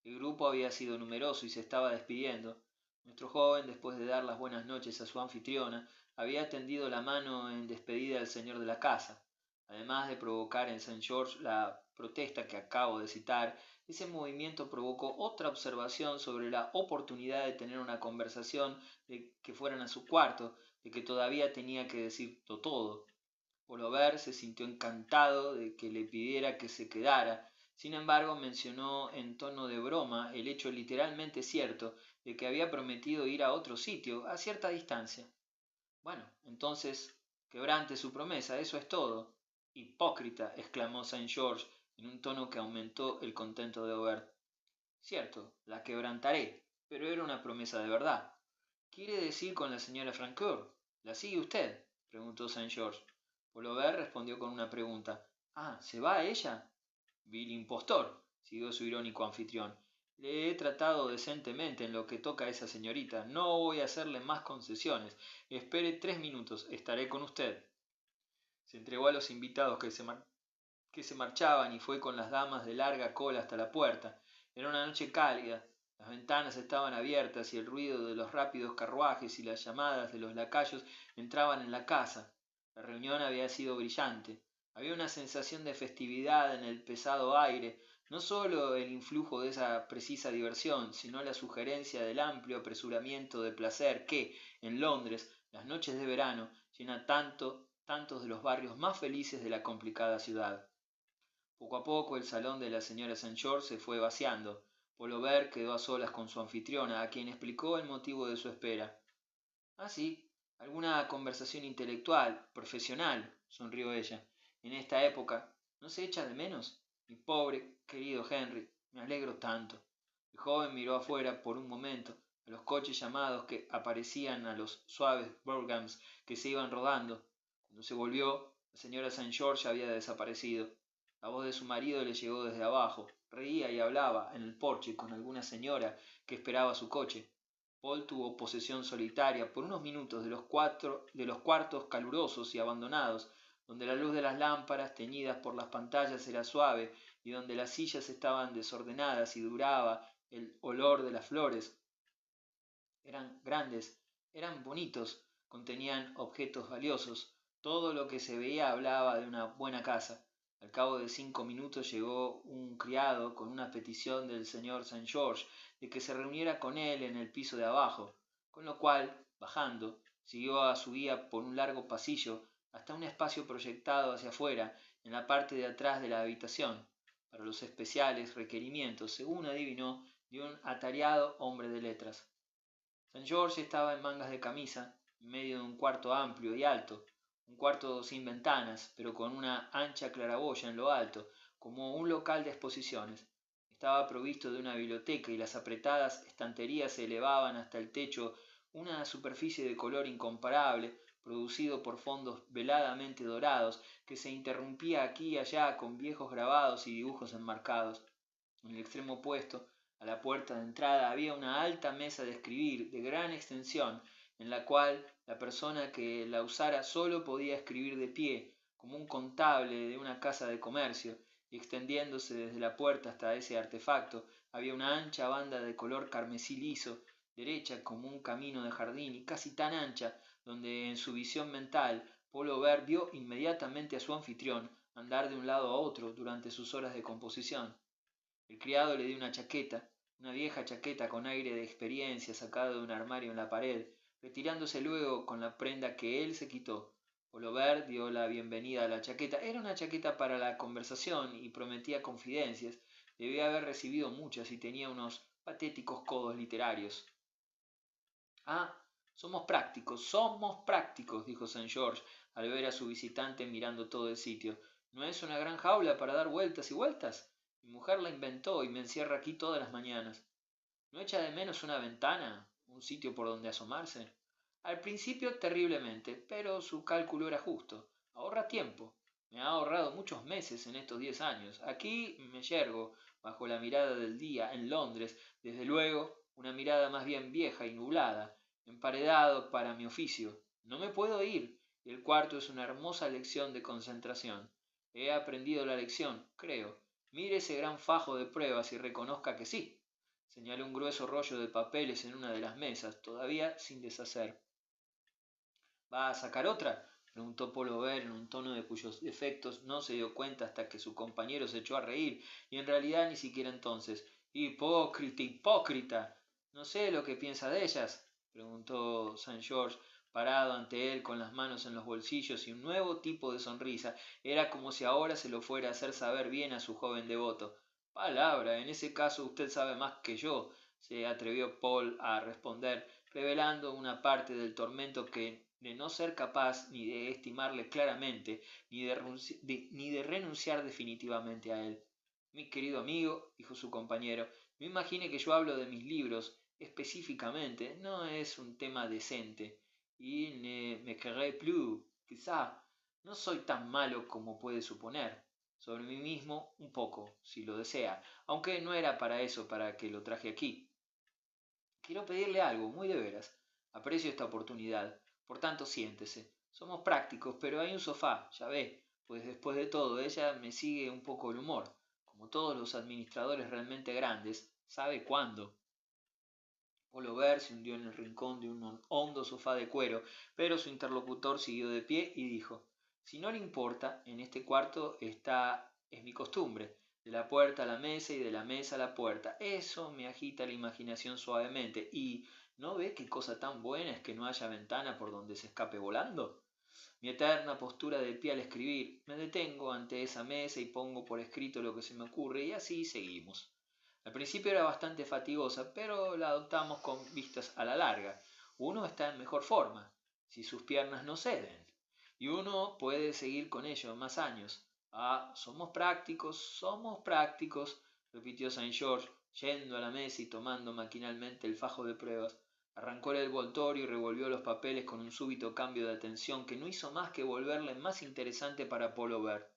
El grupo había sido numeroso y se estaba despidiendo. Nuestro joven, después de dar las buenas noches a su anfitriona, había tendido la mano en despedida al señor de la casa. Además de provocar en St. George la protesta que acabo de citar, ese movimiento provocó otra observación sobre la oportunidad de tener una conversación, de que fueran a su cuarto, de que todavía tenía que decirlo todo. Pullover se sintió encantado de que le pidiera que se quedara. Sin embargo, mencionó en tono de broma el hecho literalmente cierto de que había prometido ir a otro sitio a cierta distancia. «Bueno, entonces, quebrante su promesa, eso es todo». «Hipócrita», exclamó Saint George en un tono que aumentó el contento de Aubert. «Cierto, la quebrantaré, pero era una promesa de verdad». «¿Quiere decir con la señora Francoeur? ¿La sigue usted?», preguntó Saint George. Pullover respondió con una pregunta. «Ah, ¿se va ella?» «Vil impostor», siguió su irónico anfitrión. «Le he tratado decentemente en lo que toca a esa señorita. No voy a hacerle más concesiones. Espere 3 minutos, estaré con usted». Se entregó a los invitados que se marchaban y fue con las damas de larga cola hasta la puerta. Era una noche cálida. Las ventanas estaban abiertas y el ruido de los rápidos carruajes y las llamadas de los lacayos entraban en la casa. La reunión había sido brillante. Había una sensación de festividad en el pesado aire, no sólo el influjo de esa precisa diversión, sino la sugerencia del amplio apresuramiento de placer que, en Londres, las noches de verano, llena tantos de los barrios más felices de la complicada ciudad. Poco a poco el salón de la señora St. George se fue vaciando. Pullover quedó a solas con su anfitriona, a quien explicó el motivo de su espera. «Ah, sí, alguna conversación intelectual, profesional», sonrió ella. «En esta época, ¿no se echa de menos? Mi pobre, querido Henry, me alegro tanto». El joven miró afuera por un momento, a los coches llamados que aparecían, a los suaves broughams que se iban rodando. Cuando se volvió, la señora St. George había desaparecido. La voz de su marido le llegó desde abajo. Reía y hablaba en el porche con alguna señora que esperaba su coche. Paul tuvo posesión solitaria por unos minutos de los cuartos calurosos y abandonados, donde la luz de las lámparas teñidas por las pantallas era suave y donde las sillas estaban desordenadas y duraba el olor de las flores. Eran grandes, eran bonitos, contenían objetos valiosos. Todo lo que se veía hablaba de una buena casa. Al cabo de 5 minutos llegó un criado con una petición del señor St. George de que se reuniera con él en el piso de abajo, con lo cual, bajando, siguió a su guía por un largo pasillo hasta un espacio proyectado hacia afuera en la parte de atrás de la habitación, para los especiales requerimientos, según adivinó, de un atareado hombre de letras. St. George estaba en mangas de camisa, en medio de un cuarto amplio y alto, un cuarto sin ventanas, pero con una ancha claraboya en lo alto, como un local de exposiciones. Estaba provisto de una biblioteca y las apretadas estanterías se elevaban hasta el techo, una superficie de color incomparable, producido por fondos veladamente dorados, que se interrumpía aquí y allá con viejos grabados y dibujos enmarcados. En el extremo opuesto, a la puerta de entrada, había una alta mesa de escribir de gran extensión, en la cual la persona que la usara sólo podía escribir de pie, como un contable de una casa de comercio, y extendiéndose desde la puerta hasta ese artefacto había una ancha banda de color carmesí liso, derecha como un camino de jardín y casi tan ancha, donde en su visión mental Paul Aubert vio inmediatamente a su anfitrión andar de un lado a otro durante sus horas de composición. El criado le dio una chaqueta, una vieja chaqueta con aire de experiencia sacada de un armario en la pared, retirándose luego con la prenda que él se quitó. Paul Aubert dio la bienvenida a la chaqueta. Era una chaqueta para la conversación y prometía confidencias. Debía haber recibido muchas y tenía unos patéticos codos literarios. Ah, somos prácticos, dijo St. George al ver a su visitante mirando todo el sitio. ¿No es una gran jaula para dar vueltas y vueltas? Mi mujer la inventó y me encierra aquí todas las mañanas. ¿No echa de menos una ventana, un sitio por donde asomarse? Al principio terriblemente, pero su cálculo era justo. Ahorra tiempo. Me ha ahorrado muchos meses en estos 10 años. Aquí me yergo, bajo la mirada del día, en Londres, desde luego, una mirada más bien vieja y nublada, emparedado para mi oficio. No me puedo ir, y el cuarto es una hermosa lección de concentración. He aprendido la lección, creo. Mire ese gran fajo de pruebas y reconozca que sí. Señaló un grueso rollo de papeles en una de las mesas, todavía sin deshacer. ¿Va a sacar otra? Preguntó Paul Aubert en un tono de cuyos efectos no se dio cuenta hasta que su compañero se echó a reír, y en realidad ni siquiera entonces. ¡Hipócrita, hipócrita! ¿No sé lo que piensa de ellas? Preguntó St. George, parado ante él con las manos en los bolsillos y un nuevo tipo de sonrisa. Era como si ahora se lo fuera a hacer saber bien a su joven devoto. Palabra, en ese caso usted sabe más que yo, se atrevió Paul a responder, revelando una parte del tormento que, de no ser capaz ni de estimarle claramente, ni de renunciar definitivamente a él. Mi querido amigo, dijo su compañero, no imagine que yo hablo de mis libros específicamente, no es un tema decente, y ne me querrez plus, quizá, no soy tan malo como puede suponer. Sobre mí mismo, un poco, si lo desea, aunque no era para eso para que lo traje aquí. Quiero pedirle algo, muy de veras. Aprecio esta oportunidad. Por tanto, siéntese. Somos prácticos, pero hay un sofá, ya ve, pues después de todo ella me sigue un poco el humor. Como todos los administradores realmente grandes, sabe cuándo. Paul Aubert se hundió en el rincón de un hondo sofá de cuero, pero su interlocutor siguió de pie y dijo: Si no le importa, en este cuarto es mi costumbre, de la puerta a la mesa y de la mesa a la puerta. Eso me agita la imaginación suavemente. ¿Y no ve qué cosa tan buena es que no haya ventana por donde se escape volando? Mi eterna postura de pie al escribir. Me detengo ante esa mesa y pongo por escrito lo que se me ocurre, y así seguimos. Al principio era bastante fatigosa, pero la adoptamos con vistas a la larga. Uno está en mejor forma, si sus piernas no ceden, y uno puede seguir con ello más años. Ah, somos prácticos, repitió Saint George, yendo a la mesa y tomando maquinalmente el fajo de pruebas. Arrancó el envoltorio y revolvió los papeles con un súbito cambio de atención que no hizo más que volverle más interesante para Paul Aubert.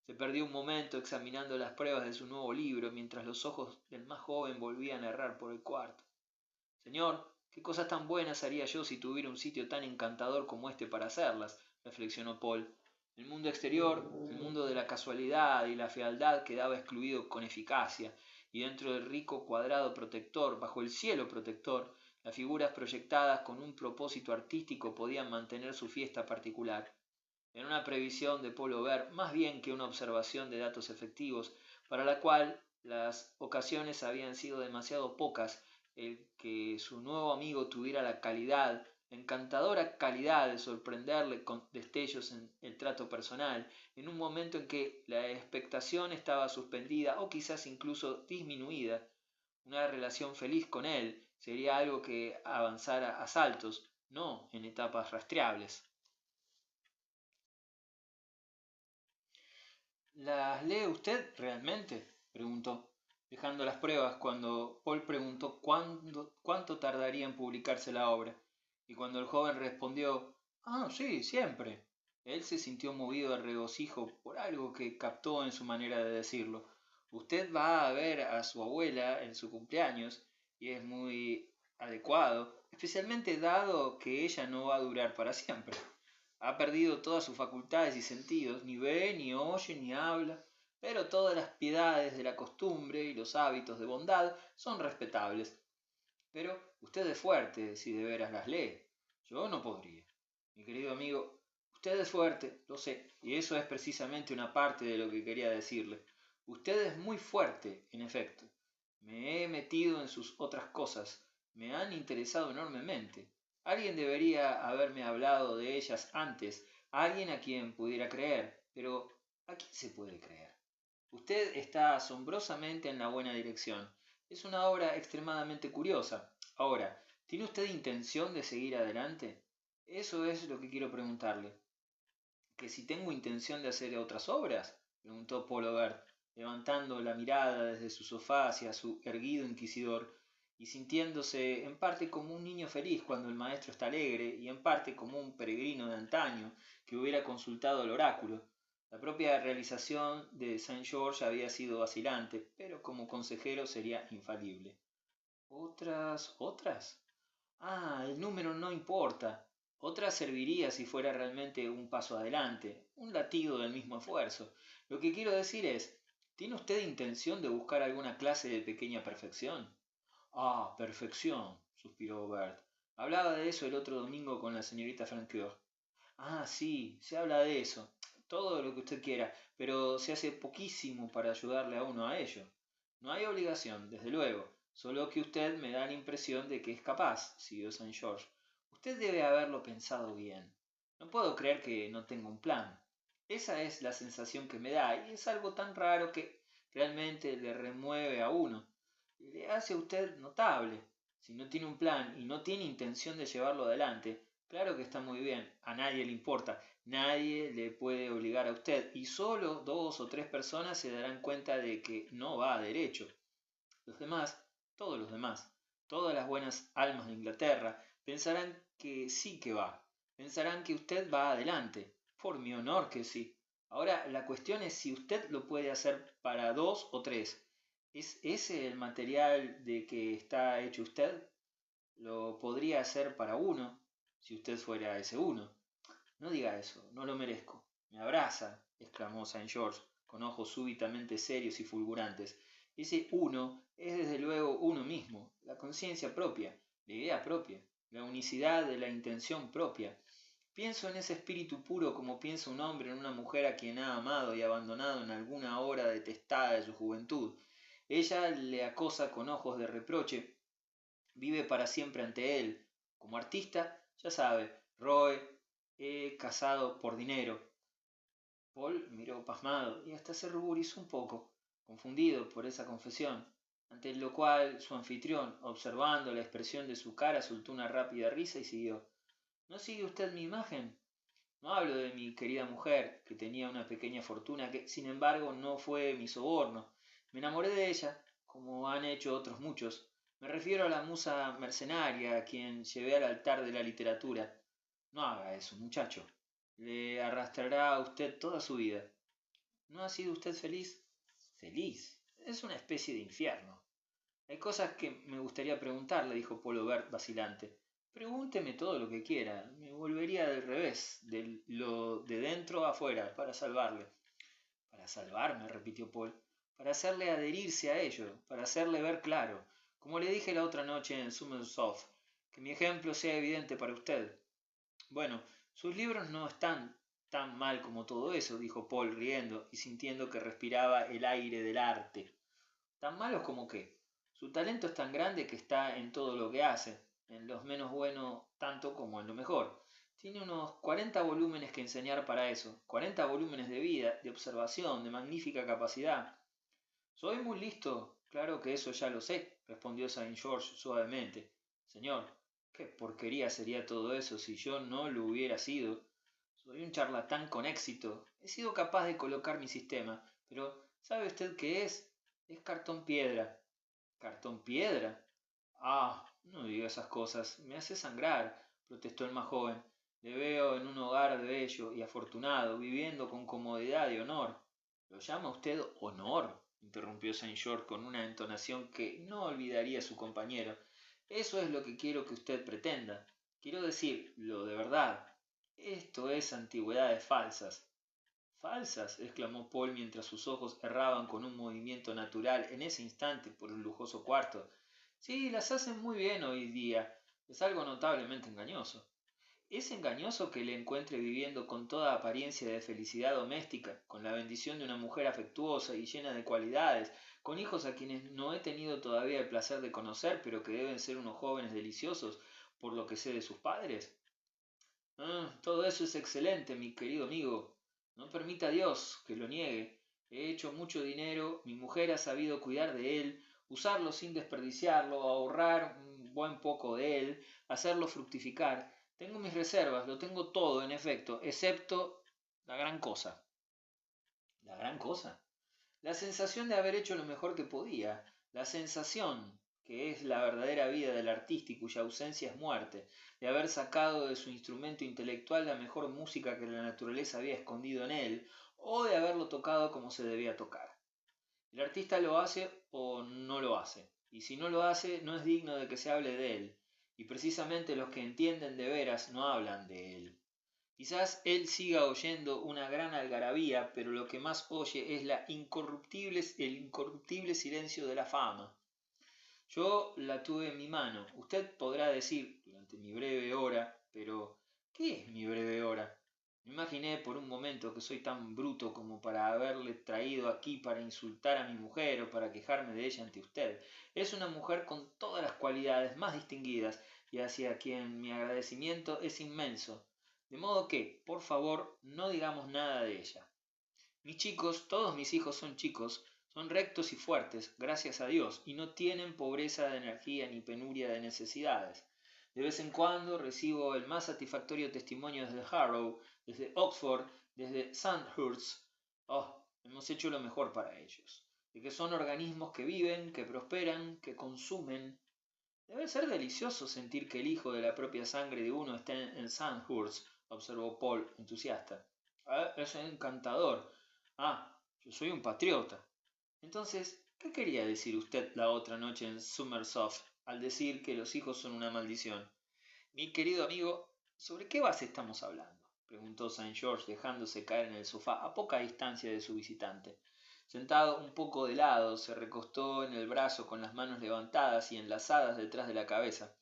Se perdió un momento examinando las pruebas de su nuevo libro, mientras los ojos del más joven volvían a errar por el cuarto. Señor, qué cosas tan buenas haría yo si tuviera un sitio tan encantador como este para hacerlas, reflexionó Paul. El mundo exterior, el mundo de la casualidad y la fealdad quedaba excluido con eficacia, y dentro del rico cuadrado protector, bajo el cielo protector, las figuras proyectadas con un propósito artístico podían mantener su fiesta particular. En una previsión de Paul Aubert más bien que una observación de datos efectivos, para la cual las ocasiones habían sido demasiado pocas, el que su nuevo amigo tuviera la encantadora calidad de sorprenderle con destellos en el trato personal, en un momento en que la expectación estaba suspendida o quizás incluso disminuida, Una relación feliz con él sería algo que avanzara a saltos, no en etapas rastreables. ¿Las lee usted realmente?, preguntó, dejando las pruebas cuando Paul preguntó cuánto tardaría en publicarse la obra, y cuando el joven respondió «Ah, sí, siempre», él se sintió movido de regocijo por algo que captó en su manera de decirlo. Usted va a ver a su abuela en su cumpleaños, y es muy adecuado, especialmente dado que ella no va a durar para siempre. Ha perdido todas sus facultades y sentidos, ni ve, ni oye, ni habla, pero todas las piedades de la costumbre y los hábitos de bondad son respetables. Pero usted es fuerte si de veras las lee. Yo no podría. Mi querido amigo, usted es fuerte, lo sé, y eso es precisamente una parte de lo que quería decirle. Usted es muy fuerte, en efecto. Me he metido en sus otras cosas, me han interesado enormemente. Alguien debería haberme hablado de ellas antes, alguien a quien pudiera creer, pero ¿a quién se puede creer? Usted está asombrosamente en la buena dirección. Es una obra extremadamente curiosa. Ahora, ¿tiene usted intención de seguir adelante? Eso es lo que quiero preguntarle. ¿Que si tengo intención de hacer otras obras?, preguntó Paul Aubert, levantando la mirada desde su sofá hacia su erguido inquisidor, y sintiéndose en parte como un niño feliz cuando el maestro está alegre, y en parte como un peregrino de antaño que hubiera consultado el oráculo. La propia realización de Saint George había sido vacilante, pero como consejero sería infalible. ¿Otras? Ah, el número no importa. Otra serviría si fuera realmente un paso adelante, un latido del mismo esfuerzo. Lo que quiero decir es, ¿tiene usted intención de buscar alguna clase de pequeña perfección? Ah, perfección, suspiró Bert. Hablaba de eso el otro domingo con la señorita Francoeur. Ah, sí, se habla de eso, todo lo que usted quiera, pero se hace poquísimo para ayudarle a uno a ello. No hay obligación, desde luego, solo que usted me da la impresión de que es capaz, siguió Saint George. Usted debe haberlo pensado bien. No puedo creer que no tenga un plan. Esa es la sensación que me da, y es algo tan raro que realmente le remueve a uno. Le hace a usted notable. Si no tiene un plan y no tiene intención de llevarlo adelante, claro que está muy bien, a nadie le importa, nadie le puede obligar a usted, y solo 2 o 3 personas se darán cuenta de que no va a derecho. Los demás, todos los demás, todas las buenas almas de Inglaterra, pensarán que sí que va, pensarán que usted va adelante, por mi honor que sí. Ahora, la cuestión es si usted lo puede hacer para 2 o 3. ¿Es ese el material de que está hecho usted? Lo podría hacer para uno, si usted fuera ese uno. No diga eso, no lo merezco. Me abraza, exclamó Saint George, con ojos súbitamente serios y fulgurantes. Ese uno es desde luego uno mismo, la conciencia propia, la idea propia, la unicidad de la intención propia. Pienso en ese espíritu puro como piensa un hombre en una mujer a quien ha amado y abandonado en alguna hora detestada de su juventud. Ella le acosa con ojos de reproche, vive para siempre ante él. Como artista, ya sabe, Roy, he casado por dinero. Paul miró pasmado y hasta se ruborizó un poco, confundido por esa confesión, ante lo cual su anfitrión, observando la expresión de su cara, soltó una rápida risa y siguió. ¿No sigue usted mi imagen? No hablo de mi querida mujer, que tenía una pequeña fortuna que, sin embargo, no fue mi soborno. Me enamoré de ella, como han hecho otros muchos. Me refiero a la musa mercenaria, a quien llevé al altar de la literatura. No haga eso, muchacho. Le arrastrará a usted toda su vida. ¿No ha sido usted feliz? Feliz. Es una especie de infierno. Hay cosas que me gustaría preguntarle, dijo Paul Aubert vacilante. Pregúnteme todo lo que quiera. Me volvería del revés, de dentro a afuera, para salvarle. Para salvarme, repitió Paul. Para hacerle adherirse a ello, para hacerle ver claro. Como le dije la otra noche en Somerset, que mi ejemplo sea evidente para usted. Bueno, sus libros no están tan mal como todo eso, dijo Paul riendo y sintiendo que respiraba el aire del arte. ¿Tan malos como qué? Su talento es tan grande que está en todo lo que hace, en lo menos bueno tanto como en lo mejor. Tiene unos 40 volúmenes que enseñar para eso, 40 volúmenes de vida, de observación, de magnífica capacidad. Soy muy listo Claro que eso ya lo sé, respondió Saint George suavemente. Señor, qué porquería sería todo eso si yo no lo hubiera sido. Soy un charlatán con éxito. He sido capaz de colocar mi sistema, pero ¿sabe usted qué es? Es cartón piedra. ¿Cartón piedra? Ah, no diga esas cosas. Me hace sangrar, protestó el más joven. Le veo en un hogar bello y afortunado, viviendo con comodidad y honor. ¿Lo llama usted honor? Interrumpió Saint George con una entonación que no olvidaría su compañero. Eso es lo que quiero que usted pretenda. Quiero decir, lo de verdad. Esto es antigüedades falsas. ¿Falsas? Exclamó Paul mientras sus ojos erraban con un movimiento natural en ese instante por el lujoso cuarto. Sí, las hacen muy bien hoy día. Es algo notablemente engañoso. Es engañoso que le encuentre viviendo con toda apariencia de felicidad doméstica, con la bendición de una mujer afectuosa y llena de cualidades, con hijos a quienes no he tenido todavía el placer de conocer, pero que deben ser unos jóvenes deliciosos, por lo que sé de sus padres. Ah, todo eso es excelente, mi querido amigo. No permita Dios que lo niegue. He hecho mucho dinero, mi mujer ha sabido cuidar de él, usarlo sin desperdiciarlo, ahorrar un buen poco de él, hacerlo fructificar. Tengo mis reservas, lo tengo todo, en efecto, excepto la gran cosa. ¿La gran cosa? La sensación de haber hecho lo mejor que podía, la sensación, que es la verdadera vida del artista y cuya ausencia es muerte, de haber sacado de su instrumento intelectual la mejor música que la naturaleza había escondido en él, o de haberlo tocado como se debía tocar. El artista lo hace o no lo hace, y si no lo hace no es digno de que se hable de él, y precisamente los que entienden de veras no hablan de él. Quizás él siga oyendo una gran algarabía, pero lo que más oye es el incorruptible silencio de la fama. Yo la tuve en mi mano. Usted podrá decir, durante mi breve hora, pero ¿qué es mi breve hora? Me imaginé por un momento que soy tan bruto como para haberle traído aquí para insultar a mi mujer o para quejarme de ella ante usted. Es una mujer con todas las cualidades más distinguidas y hacia quien mi agradecimiento es inmenso. De modo que, por favor, no digamos nada de ella. Mis chicos, todos mis hijos son chicos, son rectos y fuertes, gracias a Dios, y no tienen pobreza de energía ni penuria de necesidades. De vez en cuando recibo el más satisfactorio testimonio desde Harrow, desde Oxford, desde Sandhurst. Oh, hemos hecho lo mejor para ellos. De que son organismos que viven, que prosperan, que consumen. Debe ser delicioso sentir que el hijo de la propia sangre de uno está en Sandhurst, observó Paul, entusiasta. Ah, es encantador. Ah, yo soy un patriota. Entonces, ¿qué quería decir usted la otra noche en Summersoft al decir que los hijos son una maldición? Mi querido amigo, ¿sobre qué base estamos hablando? Preguntó Saint George dejándose caer en el sofá a poca distancia de su visitante. Sentado un poco de lado, se recostó en el brazo con las manos levantadas y enlazadas detrás de la cabeza,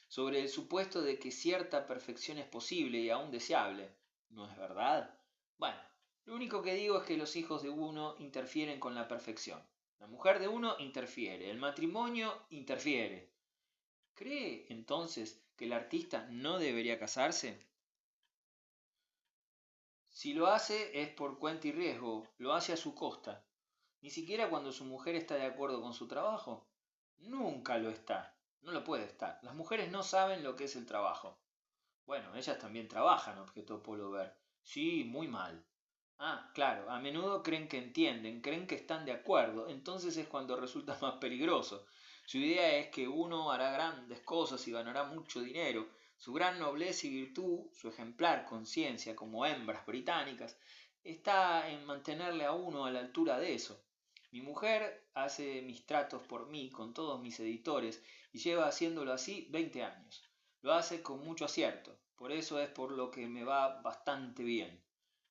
sobre el supuesto de que cierta perfección es posible y aún deseable. ¿No es verdad? Bueno, lo único que digo es que los hijos de uno interfieren con la perfección. La mujer de uno interfiere, el matrimonio interfiere. ¿Cree entonces que el artista no debería casarse? Si lo hace es por cuenta y riesgo, lo hace a su costa. Ni siquiera cuando su mujer está de acuerdo con su trabajo. Nunca lo está. No lo puede estar. Las mujeres no saben lo que es el trabajo. Bueno, ellas también trabajan, objetó Pullover. Sí, muy mal. Ah, claro, a menudo creen que entienden, creen que están de acuerdo, entonces es cuando resulta más peligroso. Su idea es que uno hará grandes cosas y ganará mucho dinero. Su gran nobleza y virtud, su ejemplar conciencia como hembras británicas, está en mantenerle a uno a la altura de eso. Mi mujer hace mis tratos por mí con todos mis editores y lleva haciéndolo así 20 años. Lo hace con mucho acierto, por eso es por lo que me va bastante bien.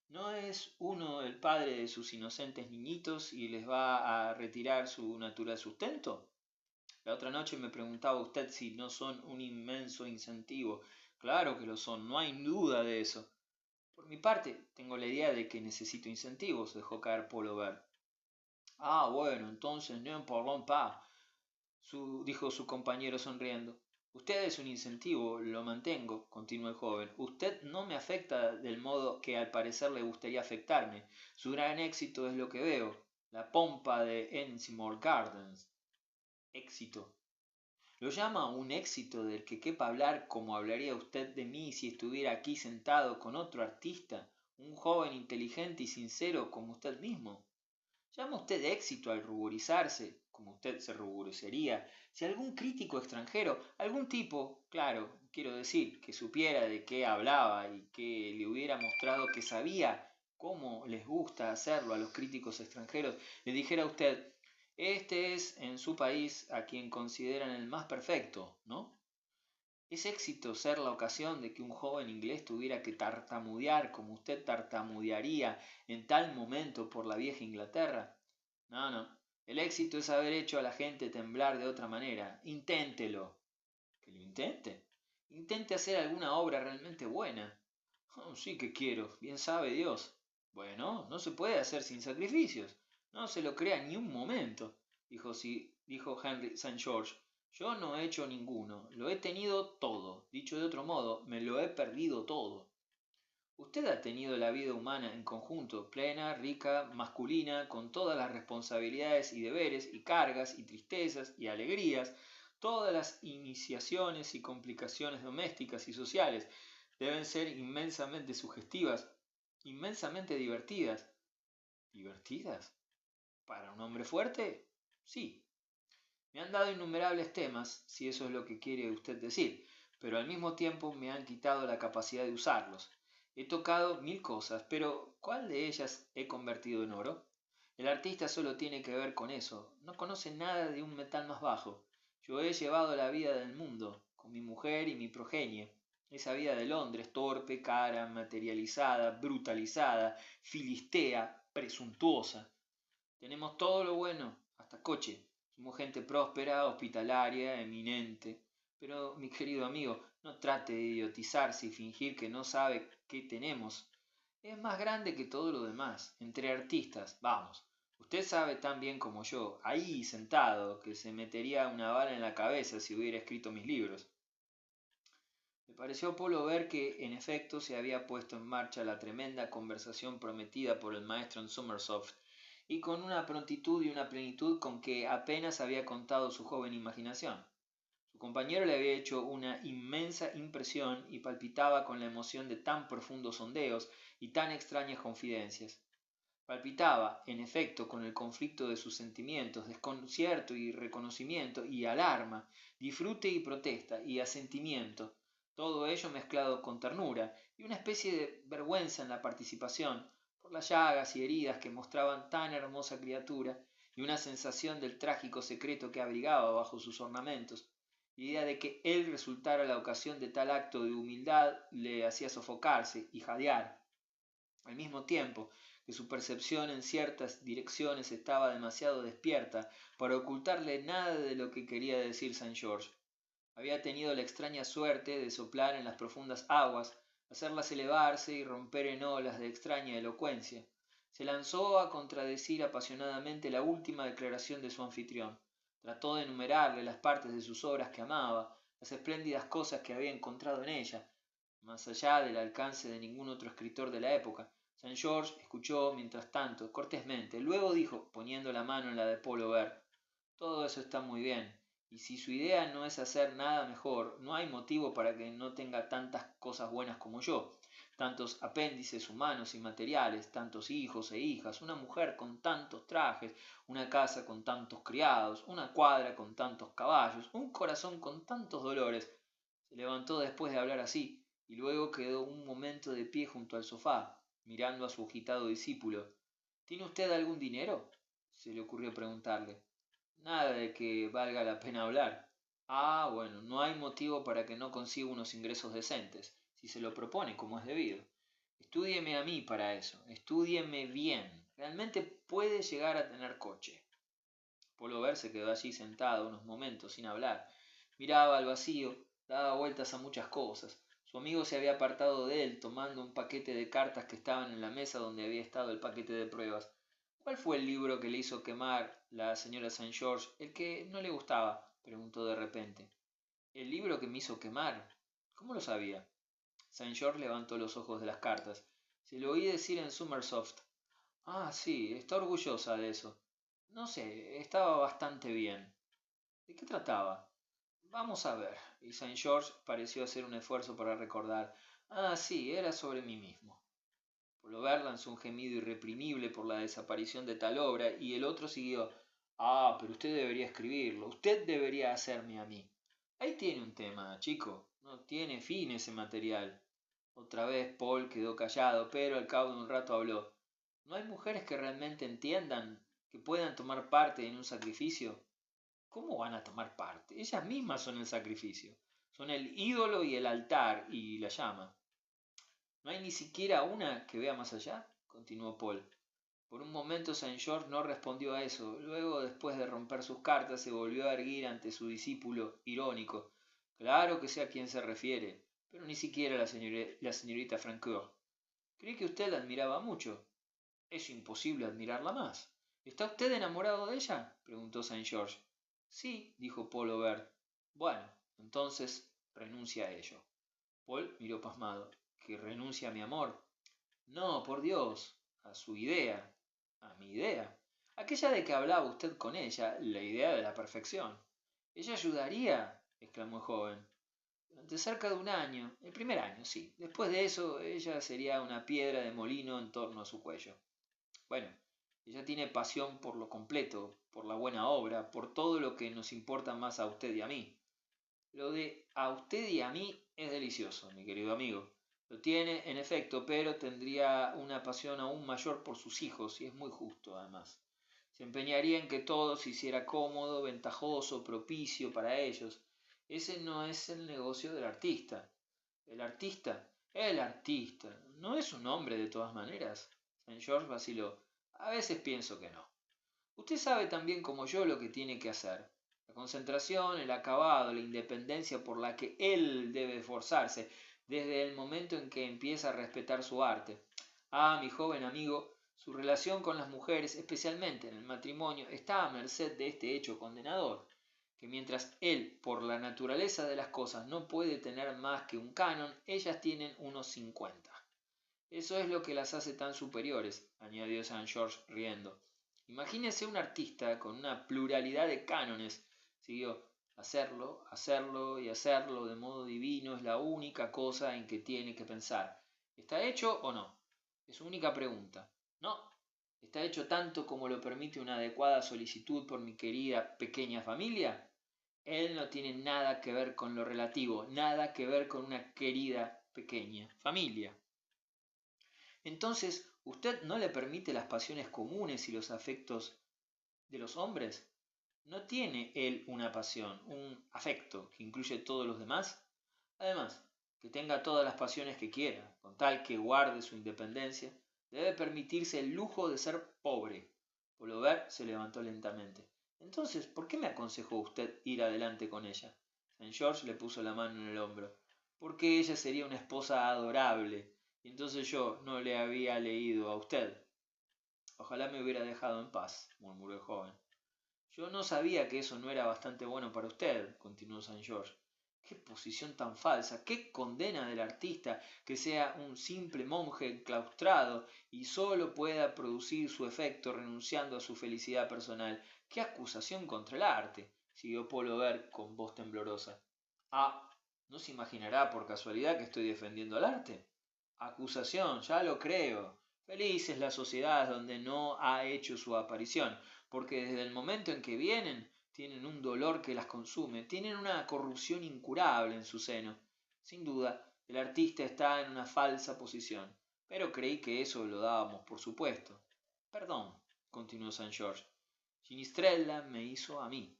¿No es uno el padre de sus inocentes niñitos y les va a retirar su natural sustento? La otra noche me preguntaba usted si no son un inmenso incentivo. Claro que lo son, no hay duda de eso. Por mi parte, tengo la idea de que necesito incentivos, dejó caer Pullover. Ah, bueno, entonces no parlons pas, dijo su compañero sonriendo. Usted es un incentivo, lo mantengo, continuó el joven. Usted no me afecta del modo que al parecer le gustaría afectarme. Su gran éxito es lo que veo. La pompa de Ensimore Gardens. Éxito. ¿Lo llama un éxito del que quepa hablar como hablaría usted de mí si estuviera aquí sentado con otro artista, un joven inteligente y sincero como usted mismo? ¿Llama usted éxito al ruborizarse, como usted se ruborizaría, si algún crítico extranjero, algún tipo, claro, quiero decir, que supiera de qué hablaba y que le hubiera mostrado que sabía cómo les gusta hacerlo a los críticos extranjeros, le dijera a usted, este es en su país a quien consideran el más perfecto, ¿no? ¿Es éxito ser la ocasión de que un joven inglés tuviera que tartamudear como usted tartamudearía en tal momento por la vieja Inglaterra? No, no. El éxito es haber hecho a la gente temblar de otra manera. Inténtelo. ¿Que lo intente? Intente hacer alguna obra realmente buena. Oh, sí que quiero, bien sabe Dios. Bueno, no se puede hacer sin sacrificios. No se lo crea ni un momento, dijo Henry St. George. Yo no he hecho ninguno, lo he tenido todo. Dicho de otro modo, me lo he perdido todo. Usted ha tenido la vida humana en conjunto, plena, rica, masculina, con todas las responsabilidades y deberes y cargas y tristezas y alegrías, todas las iniciaciones y complicaciones domésticas y sociales. Deben ser inmensamente sugestivas, inmensamente divertidas. ¿Divertidas? ¿Para un hombre fuerte? Sí. Me han dado innumerables temas, si eso es lo que quiere usted decir, pero al mismo tiempo me han quitado la capacidad de usarlos. He tocado 1000 cosas, pero ¿cuál de ellas he convertido en oro? El artista solo tiene que ver con eso, no conoce nada de un metal más bajo. Yo he llevado la vida del mundo, con mi mujer y mi progenie, esa vida de Londres, torpe, cara, materializada, brutalizada, filistea, presuntuosa. Tenemos todo lo bueno, hasta coche. Somos gente próspera, hospitalaria, eminente. Pero, mi querido amigo, no trate de idiotizarse y fingir que no sabe qué tenemos. Es más grande que todo lo demás. Entre artistas, vamos. Usted sabe tan bien como yo, ahí sentado, que se metería una bala en la cabeza si hubiera escrito mis libros. Me pareció a Polo ver que, en efecto, se había puesto en marcha la tremenda conversación prometida por el maestro en Summersoft, y con una prontitud y una plenitud con que apenas había contado su joven imaginación. Su compañero le había hecho una inmensa impresión y palpitaba con la emoción de tan profundos sondeos y tan extrañas confidencias. Palpitaba, en efecto, con el conflicto de sus sentimientos, desconcierto y reconocimiento y alarma, disfrute y protesta y asentimiento, todo ello mezclado con ternura y una especie de vergüenza en la participación, por las llagas y heridas que mostraban tan hermosa criatura, y una sensación del trágico secreto que abrigaba bajo sus ornamentos. La idea de que él resultara la ocasión de tal acto de humildad le hacía sofocarse y jadear. Al mismo tiempo que su percepción en ciertas direcciones estaba demasiado despierta para ocultarle nada de lo que quería decir St. George. Había tenido la extraña suerte de soplar en las profundas aguas, hacerlas elevarse y romper en olas de extraña elocuencia. Se lanzó a contradecir apasionadamente la última declaración de su anfitrión. Trató de enumerarle las partes de sus obras que amaba, las espléndidas cosas que había encontrado en ella, más allá del alcance de ningún otro escritor de la época. St. George escuchó mientras tanto, cortésmente. Luego dijo, poniendo la mano en la de Paul Aubert, todo eso está muy bien, y si su idea no es hacer nada mejor, no hay motivo para que no tenga tantas cosas buenas como yo, tantos apéndices humanos y materiales, tantos hijos e hijas, una mujer con tantos trajes, una casa con tantos criados, una cuadra con tantos caballos, un corazón con tantos dolores. Se levantó después de hablar así, y luego quedó un momento de pie junto al sofá, mirando a su agitado discípulo. ¿Tiene usted algún dinero? Se le ocurrió preguntarle. Nada de que valga la pena hablar. Ah, bueno, no hay motivo para que no consiga unos ingresos decentes, si se lo propone como es debido. Estúdieme a mí para eso, estúdieme bien. Realmente puede llegar a tener coche. Polo se quedó allí sentado unos momentos sin hablar. Miraba al vacío, daba vueltas a muchas cosas. Su amigo se había apartado de él, tomando un paquete de cartas que estaban en la mesa donde había estado el paquete de pruebas. ¿Cuál fue el libro que le hizo quemar la señora St. George? El que no le gustaba, preguntó de repente. ¿El libro que me hizo quemar? ¿Cómo lo sabía? St. George levantó los ojos de las cartas. Se lo oí decir en Summersoft. Ah, sí, está orgullosa de eso. No sé, estaba bastante bien. ¿De qué trataba? Vamos a ver. Y Saint George pareció hacer un esfuerzo para recordar. Ah, sí, era sobre mí mismo. Pullover lanzó un gemido irreprimible por la desaparición de tal obra y el otro siguió. Ah, pero usted debería escribirlo. Usted debería hacerme a mí. Ahí tiene un tema, chico. No tiene fin ese material. Otra vez Paul quedó callado, pero al cabo de un rato habló. ¿No hay mujeres que realmente entiendan, que puedan tomar parte en un sacrificio? ¿Cómo van a tomar parte? Ellas mismas son el sacrificio. Son el ídolo y el altar y la llama. ¿No hay ni siquiera una que vea más allá? Continuó Paul. Por un momento Saint George no respondió a eso. Luego, después de romper sus cartas, se volvió a erguir ante su discípulo, irónico. Claro que sé a quién se refiere, pero ni siquiera la señorita Francoeur. Creí que usted la admiraba mucho. Es imposible admirarla más. ¿Está usted enamorado de ella? Preguntó Saint George. Sí, dijo Paul Aubert. Bueno, entonces renuncia a ello. Paul miró pasmado. ¿Que renuncia a mi amor? No, por Dios, a su idea, a mi idea. Aquella de que hablaba usted con ella, la idea de la perfección. Ella ayudaría, exclamó el joven. Durante cerca de un año, el primer año, sí. Después de eso, ella sería una piedra de molino en torno a su cuello. Bueno, ella tiene pasión por lo completo, por la buena obra, por todo lo que nos importa más a usted y a mí. Lo de a usted y a mí es delicioso, mi querido amigo. Lo tiene, en efecto, pero tendría una pasión aún mayor por sus hijos, y es muy justo, además. Se empeñaría en que todo se hiciera cómodo, ventajoso, propicio para ellos. Ese no es el negocio del artista. El artista, ¿no es un hombre de todas maneras? Saint George vaciló. A veces pienso que no. Usted sabe tan bien como yo lo que tiene que hacer. La concentración, el acabado, la independencia por la que él debe esforzarse desde el momento en que empieza a respetar su arte. Ah, mi joven amigo, su relación con las mujeres, especialmente en el matrimonio, está a merced de este hecho condenador, que mientras él, por la naturaleza de las cosas, no puede tener más que un canon, ellas tienen unos 50. Eso es lo que las hace tan superiores, añadió Saint George riendo. Imagínese un artista con una pluralidad de cánones, siguió. Hacerlo, hacerlo y hacerlo de modo divino es la única cosa en que tiene que pensar. ¿Está hecho o no? Es su única pregunta. No. ¿Está hecho tanto como lo permite una adecuada solicitud por mi querida pequeña familia? Él no tiene nada que ver con lo relativo, nada que ver con una querida pequeña familia. Entonces, ¿usted no le permite las pasiones comunes y los afectos de los hombres? ¿No tiene él una pasión, un afecto que incluye todos los demás? Además, que tenga todas las pasiones que quiera, con tal que guarde su independencia, debe permitirse el lujo de ser pobre. Pullover se levantó lentamente. Entonces, ¿por qué me aconsejó usted ir adelante con ella? Saint George le puso la mano en el hombro. Porque ella sería una esposa adorable, y entonces yo no le había leído a usted. Ojalá me hubiera dejado en paz, murmuró el joven. Yo no sabía que eso no era bastante bueno para usted, continuó Saint George. Qué posición tan falsa, qué condena del artista que sea un simple monje enclaustrado y sólo pueda producir su efecto renunciando a su felicidad personal. Qué acusación contra el arte, siguió Paul Aubert con voz temblorosa. Ah, ¿no se imaginará por casualidad que estoy defendiendo al arte? Acusación, ya lo creo. Feliz es la sociedad donde no ha hecho su aparición, porque desde el momento en que vienen, tienen un dolor que las consume, tienen una corrupción incurable en su seno. Sin duda, el artista está en una falsa posición, pero creí que eso lo dábamos por supuesto. Perdón, continuó Saint George. Ginistrella me hizo a mí.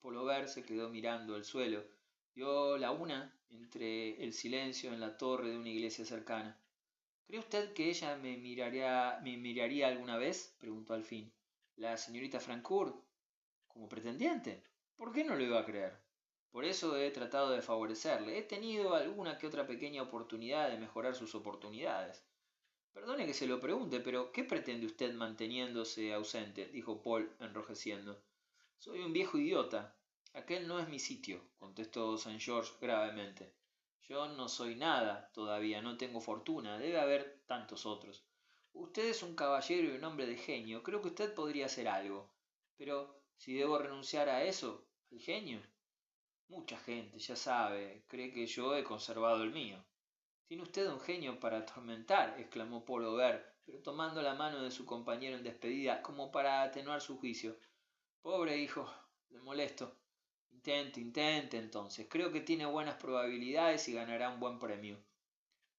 Pullover se quedó mirando el suelo. Dio la una entre el silencio en la torre de una iglesia cercana. ¿Cree usted que ella me miraría alguna vez? Preguntó al fin. ¿La señorita Francourt? ¿Como pretendiente? ¿Por qué no lo iba a creer? Por eso he tratado de favorecerle. He tenido alguna que otra pequeña oportunidad de mejorar sus oportunidades. Perdone que se lo pregunte, pero ¿qué pretende usted manteniéndose ausente? Dijo Paul, enrojeciendo. Soy un viejo idiota. Aquel no es mi sitio, contestó Saint George gravemente. Yo no soy nada todavía, no tengo fortuna, debe haber tantos otros. Usted es un caballero y un hombre de genio. Creo que usted podría hacer algo. Pero, si debo renunciar a eso, al genio. Mucha gente, ya sabe, cree que yo he conservado el mío. Tiene usted un genio para atormentar, exclamó Paul Aubert, pero tomando la mano de su compañero en despedida, como para atenuar su juicio. Pobre hijo, le molesto. Intente entonces. Creo que tiene buenas probabilidades y ganará un buen premio.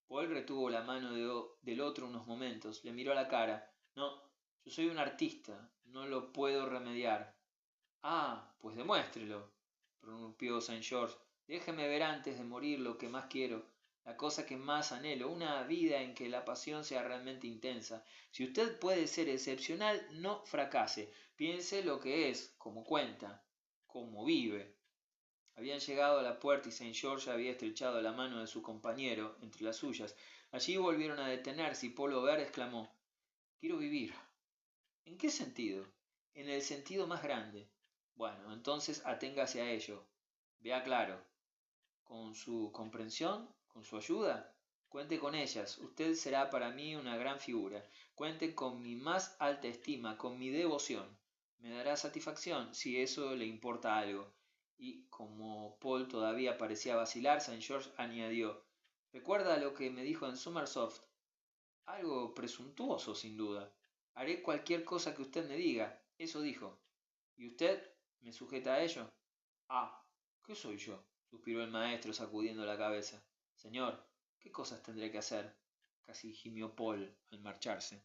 Paul retuvo la mano del otro unos momentos, le miró a la cara. No, yo soy un artista, no lo puedo remediar. Ah, pues demuéstrelo, prorrumpió Saint George. Déjeme ver antes de morir lo que más quiero, la cosa que más anhelo, una vida en que la pasión sea realmente intensa. Si usted puede ser excepcional, no fracase. Piense lo que es, como cuenta, como vive. Habían llegado a la puerta y Saint George había estrechado la mano de su compañero entre las suyas. Allí volvieron a detenerse y Paul Aubert exclamó: Quiero vivir. ¿En qué sentido? En el sentido más grande. Bueno, entonces aténgase a ello. Vea claro. Con su comprensión, con su ayuda, cuente con ellas. Usted será para mí una gran figura. Cuente con mi más alta estima, con mi devoción. Me dará satisfacción si eso le importa algo. Y como Paul todavía parecía vacilar, Saint George añadió: ¿Recuerda lo que me dijo en Summersoft? Algo presuntuoso, sin duda. Haré cualquier cosa que usted me diga. Eso dijo. ¿Y usted me sujeta a ello? Ah, ¿qué soy yo? Suspiró el maestro sacudiendo la cabeza. Señor, ¿qué cosas tendré que hacer? Casi gimió Paul al marcharse.